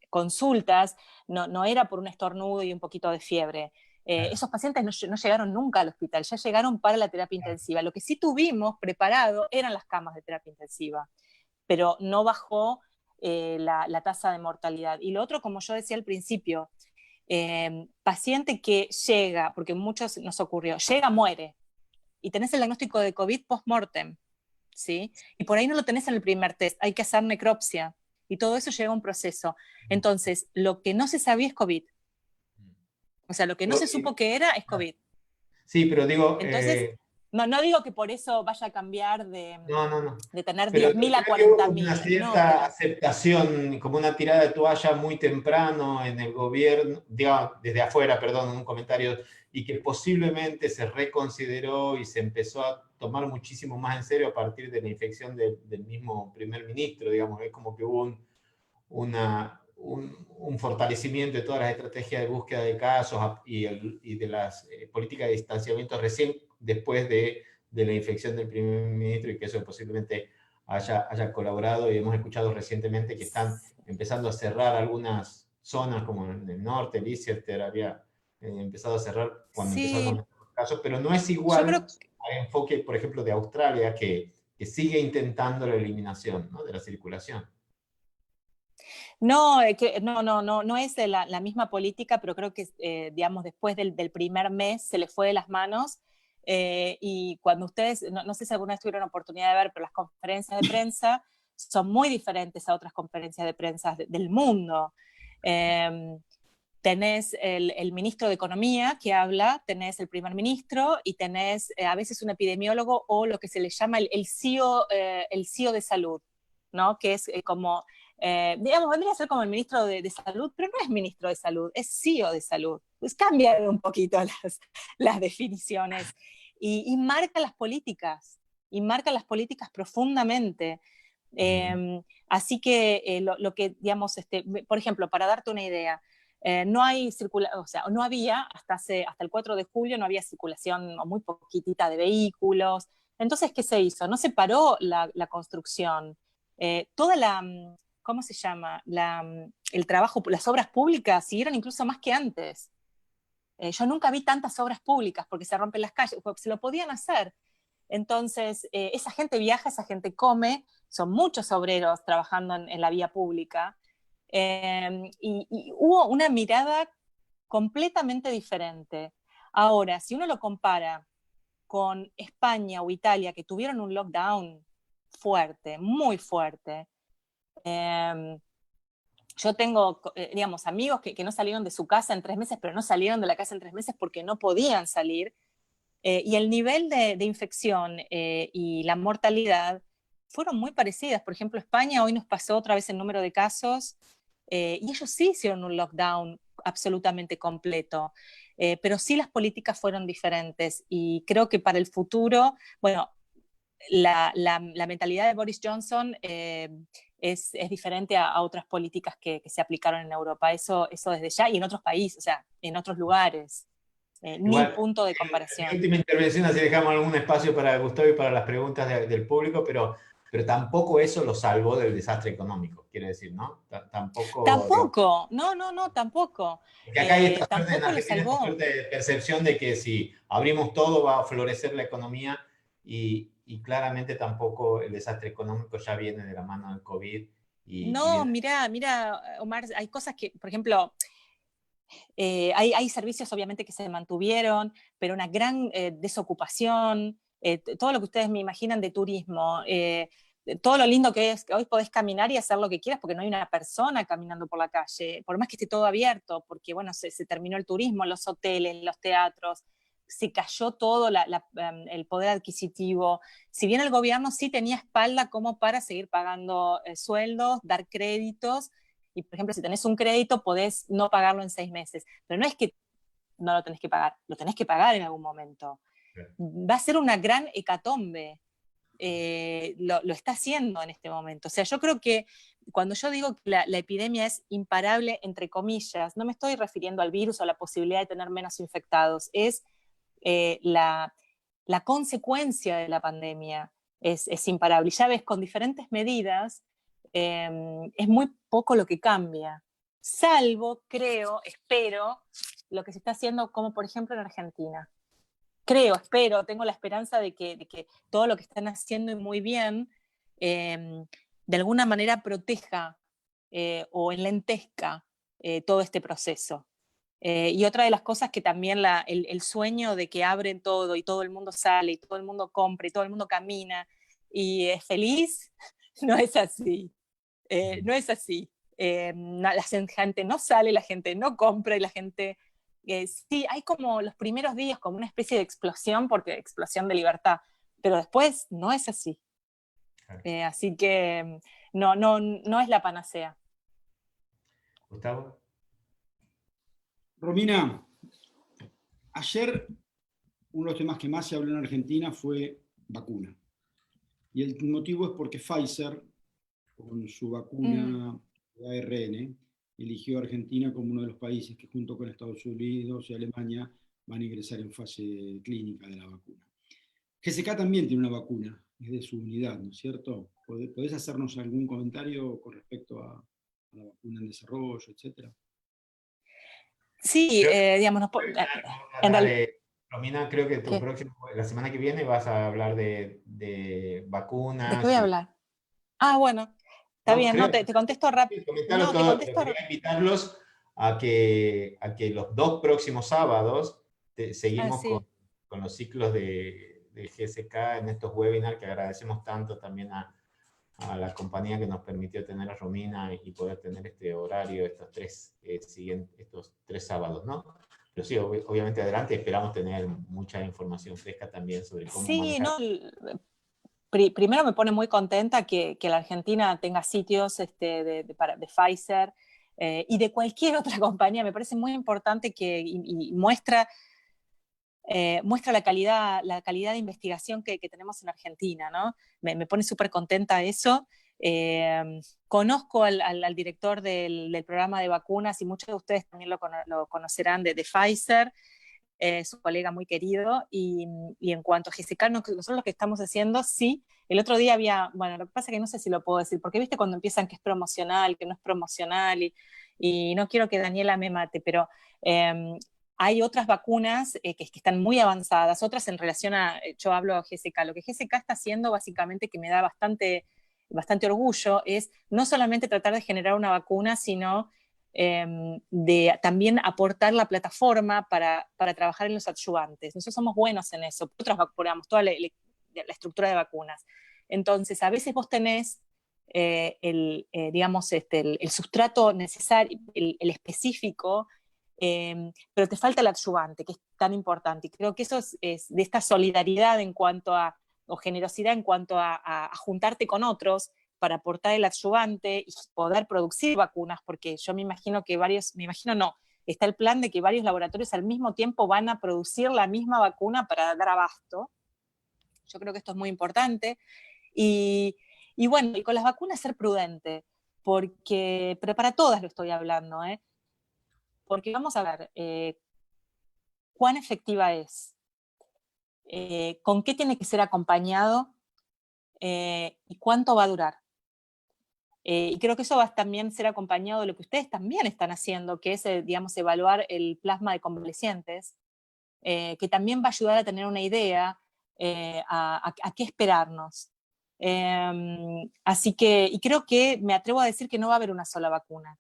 consultas no era por un estornudo y un poquito de fiebre. Esos pacientes no llegaron nunca al hospital, ya llegaron para la terapia intensiva. Lo que sí tuvimos preparado eran las camas de terapia intensiva, pero no bajó la tasa de mortalidad. Y lo otro, como yo decía al principio, paciente que llega, porque muchos nos ocurrió, llega, muere, y tenés el diagnóstico de COVID post-mortem, ¿sí? Y por ahí no lo tenés en el primer test, hay que hacer necropsia. y todo eso lleva a un proceso. Entonces, lo que no se sabía es COVID. O sea, lo que no se supo que era es COVID. Sí, pero digo... Entonces, no digo que por eso vaya a cambiar No. de tener Pero 10.000 a creo que hubo como una 40.000. No, cierta pero aceptación, como una tirada de toalla muy temprano en el gobierno, digamos, desde afuera, perdón, en un comentario, y que posiblemente se reconsideró y se empezó a tomar muchísimo más en serio a partir de la infección del mismo primer ministro, digamos, es como que hubo un fortalecimiento de todas las estrategias de búsqueda de casos y de las políticas de distanciamiento recién después de la infección del primer ministro, y que eso posiblemente haya colaborado. Y hemos escuchado recientemente que están empezando a cerrar algunas zonas, como en el norte, Leicester había empezado a cerrar cuando empezaron sí, los casos, pero no es yo igual creo al enfoque, por ejemplo, de Australia, que sigue intentando la eliminación, ¿no?, de la circulación. no, no es la misma política, pero creo que, digamos, después del primer mes se le fue de las manos. Y cuando ustedes, no sé si alguna vez tuvieron oportunidad de ver, pero las conferencias de prensa son muy diferentes a otras conferencias de prensa del mundo. Tenés el ministro de Economía que habla, tenés el primer ministro y tenés a veces un epidemiólogo o lo que se le llama el CEO de salud, ¿no? Que es como, digamos, vendría a ser como el ministro de salud, pero no es ministro de salud, es CEO de salud. Pues cambian un poquito las definiciones y marca las políticas profundamente. Así que lo que, digamos, por ejemplo, para darte una idea, no hay o sea, no había, hasta el 4 de julio no había circulación o muy poquitita de vehículos. Entonces, ¿qué se hizo? No se paró la construcción. Toda ¿cómo se llama? El trabajo, las obras públicas siguieron incluso más que antes. Yo nunca vi tantas obras públicas porque se rompen las calles, porque se lo podían hacer. Entonces, esa gente viaja, esa gente come, son muchos obreros trabajando en la vía pública. Y hubo una mirada completamente diferente. Ahora, si uno lo compara con España o Italia, que tuvieron un lockdown fuerte, muy fuerte, yo tengo, digamos, amigos que no salieron de su casa en 3 meses, pero no salieron de la casa en 3 meses porque no podían salir. Y el nivel de infección y la mortalidad fueron muy parecidas. Por ejemplo, España hoy nos pasó otra vez el número de casos y ellos sí hicieron un lockdown absolutamente completo. Pero sí las políticas fueron diferentes y creo que para el futuro, bueno, la mentalidad de Boris Johnson es diferente a otras políticas que se aplicaron en Europa. Eso desde ya y en otros países, o sea, en otros lugares. Ni Igual, punto de mi comparación. última intervención, así dejamos algún espacio para Gustavo y para las preguntas del público, pero tampoco eso lo salvó del desastre económico, quiere decir, ¿no? Tampoco, digamos, Tampoco, no, tampoco. porque acá hay esta suerte, en Tampoco lo Argentina, esta salvó. suerte de percepción de que si abrimos todo va a florecer la economía, y claramente tampoco el desastre económico ya viene de la mano del COVID y No, viene... mira, Omar, hay cosas que, por ejemplo, hay servicios obviamente que se mantuvieron, pero una gran desocupación, todo lo que ustedes me imaginan de turismo, todo lo lindo que es que hoy podés caminar y hacer lo que quieras porque no hay una persona caminando por la calle, por más que esté todo abierto, porque bueno, se terminó el turismo, los hoteles, los teatros, se cayó todo el poder adquisitivo. Si bien el gobierno sí tenía espalda como para seguir pagando sueldos, dar créditos, y por ejemplo, si tenés un crédito, podés no pagarlo en 6 meses, pero no es que no lo tenés que pagar, lo tenés que pagar en algún momento. Va a ser una gran hecatombe. Lo está haciendo en este momento. O sea, yo creo que cuando yo digo que la epidemia es imparable, entre comillas, no me estoy refiriendo al virus o a la posibilidad de tener menos infectados, es la consecuencia de la pandemia es imparable. Y ya ves, con diferentes medidas, es muy poco lo que cambia, salvo, creo, espero, lo que se está haciendo como por ejemplo en Argentina. Creo, espero, tengo la esperanza de que todo lo que están haciendo y muy bien, de alguna manera proteja o enlentezca todo este proceso. Y otra de las cosas que también el sueño de que abren todo y todo el mundo sale y todo el mundo compra y todo el mundo camina y es feliz, no es así. no es así. La gente no sale, la gente no compra y la gente... sí, hay como los primeros días como una especie de explosión, porque explosión de libertad, pero después no es así. Así que no es la panacea. Gustavo. Romina, ayer uno de los temas que más se habló en Argentina fue vacuna. Y el motivo es porque Pfizer, con su vacuna de ARN, eligió a Argentina como uno de los países que junto con Estados Unidos y Alemania van a ingresar en fase clínica de la vacuna. GSK también tiene una vacuna, es de su unidad, ¿no es cierto? ¿Podés hacernos algún comentario con respecto a la vacuna en desarrollo, etcétera? Sí, digamos, Romina, creo que la semana que viene vas a hablar de vacunas. ¿De qué voy a hablar? Ah, bueno, está bien, te contesto rápido. Quería invitarlos a que los 2 próximos sábados seguimos con los ciclos de GSK en estos webinars, que agradecemos tanto también a la compañía que nos permitió tener a Romina y poder tener este horario, estos 3 sábados, ¿no? Pero sí, obviamente adelante esperamos tener mucha información fresca también sobre cómo manejar. Primero me pone muy contenta que la Argentina tenga sitios de Pfizer y de cualquier otra compañía. Me parece muy importante y muestra la calidad de investigación que tenemos en Argentina, ¿no? Me pone súper contenta eso. Conozco al director del programa de vacunas y muchos de ustedes también lo conocerán de Pfizer. Su colega muy querido, y en cuanto a GSK, nosotros lo que estamos haciendo, sí, el otro día bueno, lo que pasa es que no sé si lo puedo decir, porque viste cuando empiezan que es promocional, que no es promocional, y no quiero que Daniela me mate, pero hay otras vacunas que están muy avanzadas, otras en relación yo hablo de GSK, lo que GSK está haciendo básicamente, que me da bastante orgullo, es no solamente tratar de generar una vacuna, sino de también aportar la plataforma para trabajar en los adyuvantes. Nosotros somos buenos en eso, nosotros vacunamos toda la estructura de vacunas. Entonces, a veces vos tenés digamos, el sustrato necesario, el específico, pero te falta el adyuvante, que es tan importante. Y creo que eso es de esta solidaridad o generosidad en cuanto a juntarte con otros, para aportar el adyuvante y poder producir vacunas, porque yo me imagino está el plan de que varios laboratorios al mismo tiempo van a producir la misma vacuna para dar abasto. Yo creo que esto es muy importante. Y bueno, y con las vacunas ser prudente, pero para todas lo estoy hablando, porque vamos a ver cuán efectiva es, con qué tiene que ser acompañado y cuánto va a durar. Y creo que eso va a también ser acompañado de lo que ustedes también están haciendo, que es, digamos, evaluar el plasma de convalecientes, que también va a ayudar a tener una idea a qué esperarnos. Así que, y creo que me atrevo a decir que no va a haber una sola vacuna,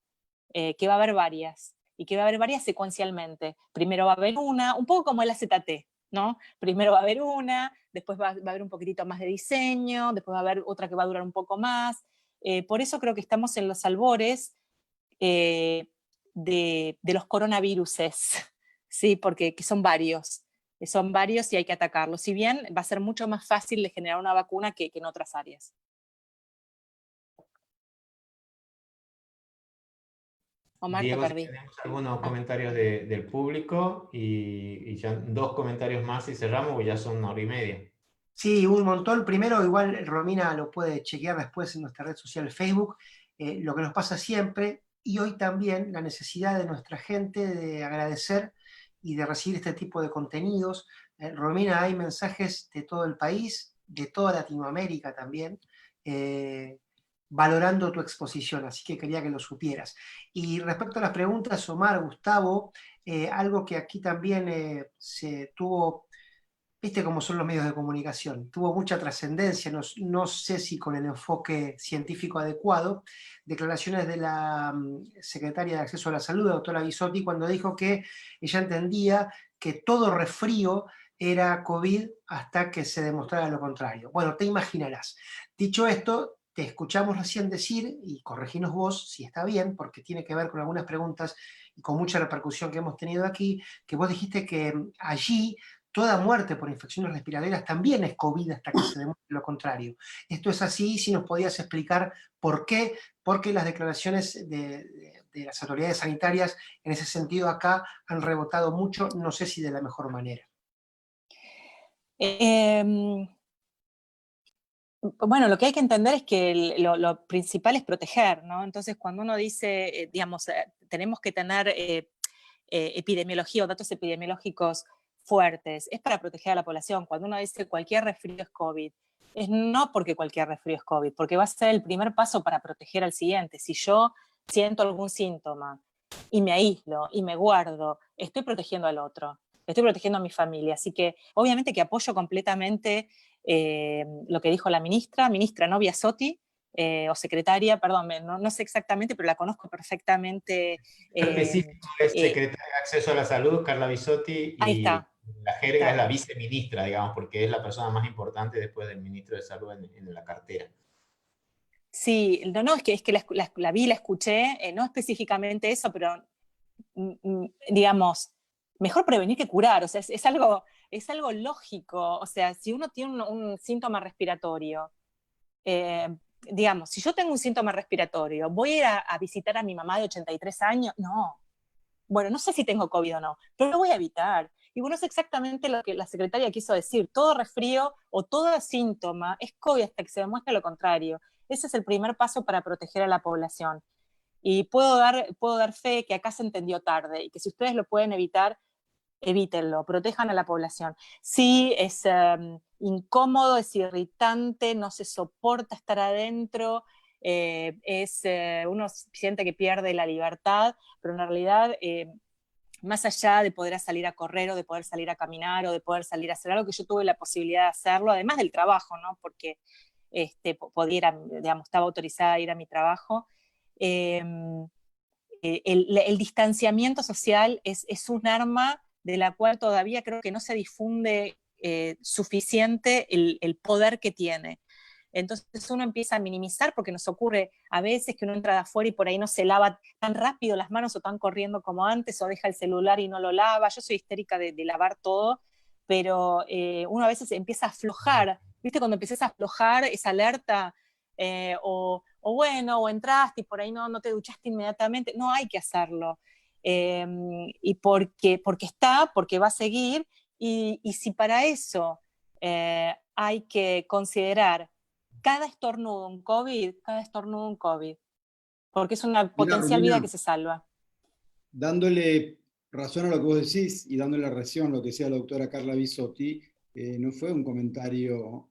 que va a haber varias, y que va a haber varias secuencialmente. Primero va a haber una, un poco como el AZT, ¿no? Primero va a haber una, después va a haber un poquitito más de diseño, después va a haber otra que va a durar un poco más. Por eso creo que estamos en los albores de los coronaviruses, ¿sí? Porque que son varios y hay que atacarlos. Si bien va a ser mucho más fácil de generar una vacuna que en otras áreas. Omar, Diego, te perdí. tenemos algunos comentarios del público y ya 2 comentarios más y cerramos, porque ya son 1h30. Sí, un montón. Primero, igual Romina lo puede chequear después en nuestra red social Facebook, lo que nos pasa siempre, y hoy también la necesidad de nuestra gente de agradecer y de recibir este tipo de contenidos. Romina, hay mensajes de todo el país, de toda Latinoamérica también, valorando tu exposición, así que quería que lo supieras. Y respecto a las preguntas, Omar, Gustavo, algo que aquí también se tuvo... Viste cómo son los medios de comunicación. Tuvo mucha trascendencia, no sé si con el enfoque científico adecuado, declaraciones de la secretaria de Acceso a la Salud, la doctora Bisotti, cuando dijo que ella entendía que todo resfrío era COVID hasta que se demostrara lo contrario. Bueno, te imaginarás. Dicho esto, te escuchamos recién decir, y correginos vos si está bien, porque tiene que ver con algunas preguntas y con mucha repercusión que hemos tenido aquí, que vos dijiste que allí toda muerte por infecciones respiratorias también es COVID hasta que se demuestre lo contrario. Esto es así, si nos podías explicar por qué, porque las declaraciones de las autoridades sanitarias en ese sentido acá han rebotado mucho, no sé si de la mejor manera. Bueno, lo que hay que entender es que lo principal es proteger, ¿no? Entonces, cuando uno dice, digamos, tenemos que tener epidemiología o datos epidemiológicos fuertes, es para proteger a la población. Cuando uno dice cualquier resfrío es COVID, es no porque cualquier resfrío es COVID, porque va a ser el primer paso para proteger al siguiente. Si yo siento algún síntoma y me aíslo y me guardo, estoy protegiendo al otro, estoy protegiendo a mi familia. Así que obviamente que apoyo completamente lo que dijo la ministra no Biasotti, o secretaria, perdón, no sé exactamente, pero la conozco perfectamente. Específico es secretaria de Acceso a la Salud, Carla Bisotti, Ahí y está. la jerga es la viceministra, digamos, porque es la persona más importante después del ministro de Salud en la cartera. Sí, no, es que la vi, la escuché, no específicamente eso, pero digamos, mejor prevenir que curar, o sea, es algo lógico, o sea, si uno tiene un síntoma respiratorio, digamos, si yo tengo un síntoma respiratorio, ¿voy a ir a visitar a mi mamá de 83 años? No. Bueno, no sé si tengo COVID o no, pero lo voy a evitar. Y bueno, es exactamente lo que la secretaria quiso decir. Todo resfrío o todo síntoma es COVID hasta que se demuestre lo contrario. Ese es el primer paso para proteger a la población. Y puedo dar fe que acá se entendió tarde y que si ustedes lo pueden evitar, evítenlo, protejan a la población. Sí, es incómodo, es irritante, no se soporta estar adentro, uno siente que pierde la libertad, pero en realidad, más allá de poder salir a correr o de poder salir a caminar o de poder salir a hacer algo, que yo tuve la posibilidad de hacerlo, además del trabajo, ¿no? Porque podía ir digamos, estaba autorizada a ir a mi trabajo. El distanciamiento social es un arma de la cual todavía creo que no se difunde suficiente el poder que tiene. Entonces uno empieza a minimizar porque nos ocurre a veces que uno entra de afuera y por ahí no se lava tan rápido las manos o tan corriendo como antes, o deja el celular y no lo lava. Yo soy histérica de lavar todo, pero uno a veces empieza a aflojar. ¿Viste? Cuando empiezas a aflojar esa alerta, o bueno, o entraste y por ahí no te duchaste inmediatamente, no hay que hacerlo. Y porque va a seguir, y si para eso hay que considerar cada estornudo un COVID, porque es una Mira, potencial vida Romina, que se salva. dándole razón a lo que vos decís y dándole razón a lo que decía la doctora Carla Bisotti, no fue un comentario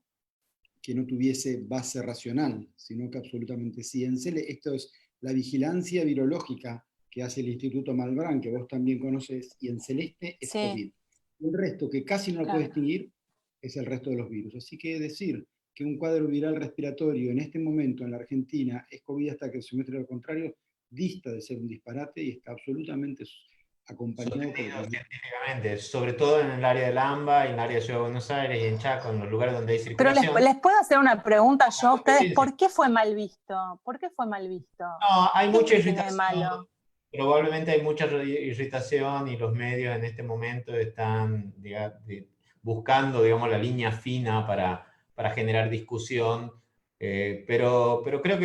que no tuviese base racional, sino que absolutamente sí. Esto es la vigilancia virológica que hace el Instituto Malbrán, que vos también conoces, y en celeste es Sí, COVID. El resto, que casi no lo puede claro. distinguir, es el resto de los virus. Así que decir que un cuadro viral respiratorio en este momento en la Argentina es COVID hasta que se muestre lo contrario, dista de ser un disparate y está absolutamente acompañado por... Sostenido científicamente, sobre todo en el área del AMBA, en el área de Ciudad de Buenos Aires y en Chaco, en los lugares donde hay Pero circulación. les puedo hacer una pregunta yo a ustedes. Sí, sí. ¿Por qué fue mal visto? ¿Por qué fue mal visto? No, hay ¿Qué es lo mucha que tiene de irritación. malo? Probablemente hay mucha irritación y los medios en este momento están buscando, digamos, la línea fina para generar discusión. Pero creo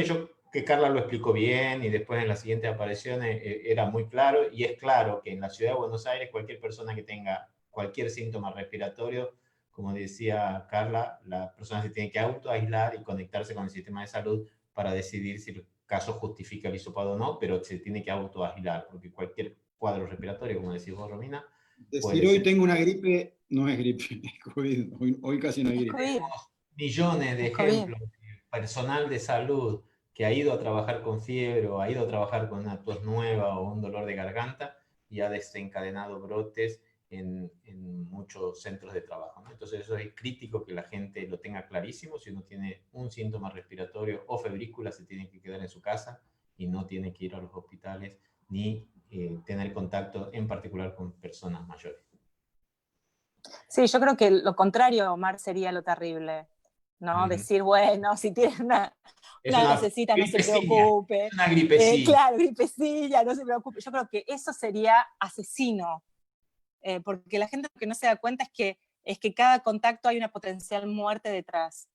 que Carla lo explicó bien y después en las siguientes apariciones era muy claro, y es claro que en la ciudad de Buenos Aires cualquier persona que tenga cualquier síntoma respiratorio, como decía Carla, la persona se tiene que autoaislar y conectarse con el sistema de salud para decidir si el caso justifica el hisopado o no, pero se tiene que autoaislar, porque cualquier cuadro respiratorio, como decís vos, Romina, puede Decir hoy ser. tengo una gripe, no es gripe, es COVID. Hoy casi no hay Es gripe. COVID, Millones de es COVID. ejemplos de personal de salud que ha ido a trabajar con fiebre o ha ido a trabajar con una tos nueva o un dolor de garganta y ha desencadenado brotes en muchos centros de trabajo, ¿no? Entonces eso es crítico que la gente lo tenga clarísimo. Si uno tiene un síntoma respiratorio o febrícula, se tiene que quedar en su casa y no tiene que ir a los hospitales ni tener contacto en particular con personas mayores. Sí, yo creo que lo contrario, Omar, sería lo terrible. ¿no? Decir, bueno, si tiene una tosecita, no se preocupe. Una gripecilla. Claro, gripecilla, no se preocupe. Yo creo que eso sería asesino, porque la gente lo que no se da cuenta es que cada contacto hay una potencial muerte detrás.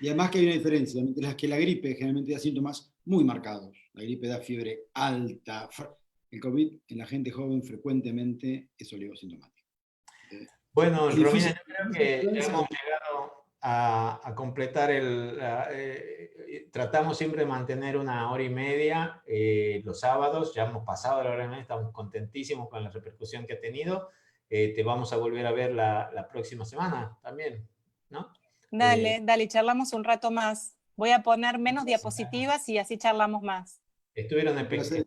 Y además que hay una diferencia, mientras que la gripe generalmente da síntomas muy marcados. La gripe da fiebre alta. El COVID en la gente joven frecuentemente es oligosintomático. Bueno, Es Romina, difícil. yo creo que hemos llegado a completar tratamos siempre de mantener 1 hora y media los sábados. Ya hemos pasado la hora y media, estamos contentísimos con la repercusión que ha tenido. Te vamos a volver a ver la próxima semana también, ¿no? Dale, charlamos un rato más. Voy a poner menos diapositivas y así charlamos más. Estuvieron espectaculares.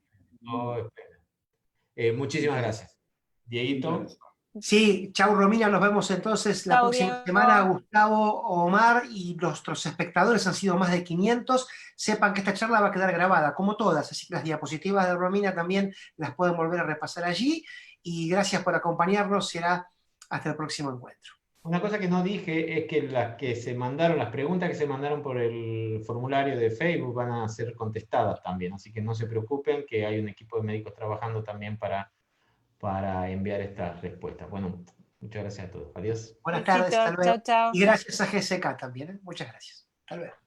Muchísimas gracias. Dieguito. Sí, chau Romina, nos vemos entonces la próxima semana. Gustavo, Omar y nuestros espectadores han sido más de 500. Sepan que esta charla va a quedar grabada, como todas, así que las diapositivas de Romina también las pueden volver a repasar allí. Y gracias por acompañarnos, será hasta el próximo encuentro. Una cosa que no dije es que las preguntas que se mandaron por el formulario de Facebook van a ser contestadas también, así que no se preocupen, que hay un equipo de médicos trabajando también para enviar estas respuestas. Bueno, muchas gracias a todos. Adiós. Buenas tardes, hasta luego. Chao, chao. Y gracias a GSK también, ¿eh? Muchas gracias. Hasta luego.